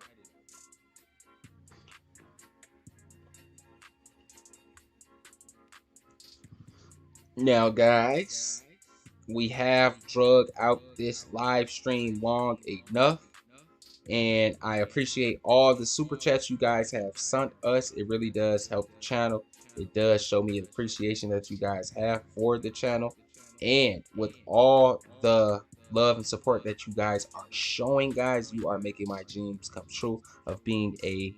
Now, guys, we have drug out this live stream long enough, and I appreciate all the super chats you guys have sent us. It really does help the channel. It does show me the appreciation that you guys have for the channel, and with all the love and support that you guys are showing, guys, you are making my dreams come true of being a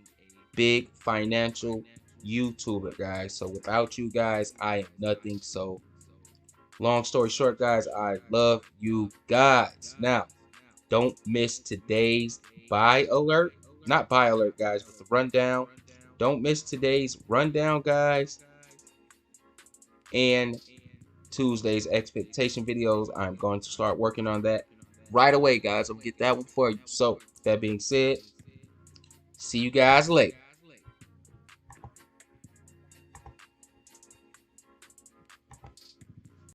big financial YouTuber, guys. So without you guys, I am nothing. So long story short, guys, I love you guys. Now, don't miss today's buy alert. Not buy alert, guys, but the rundown. Don't miss today's rundown, guys. And Tuesday's expectation videos. I'm going to start working on that right away, guys. I'll get that one for you. So, that being said, see you guys later.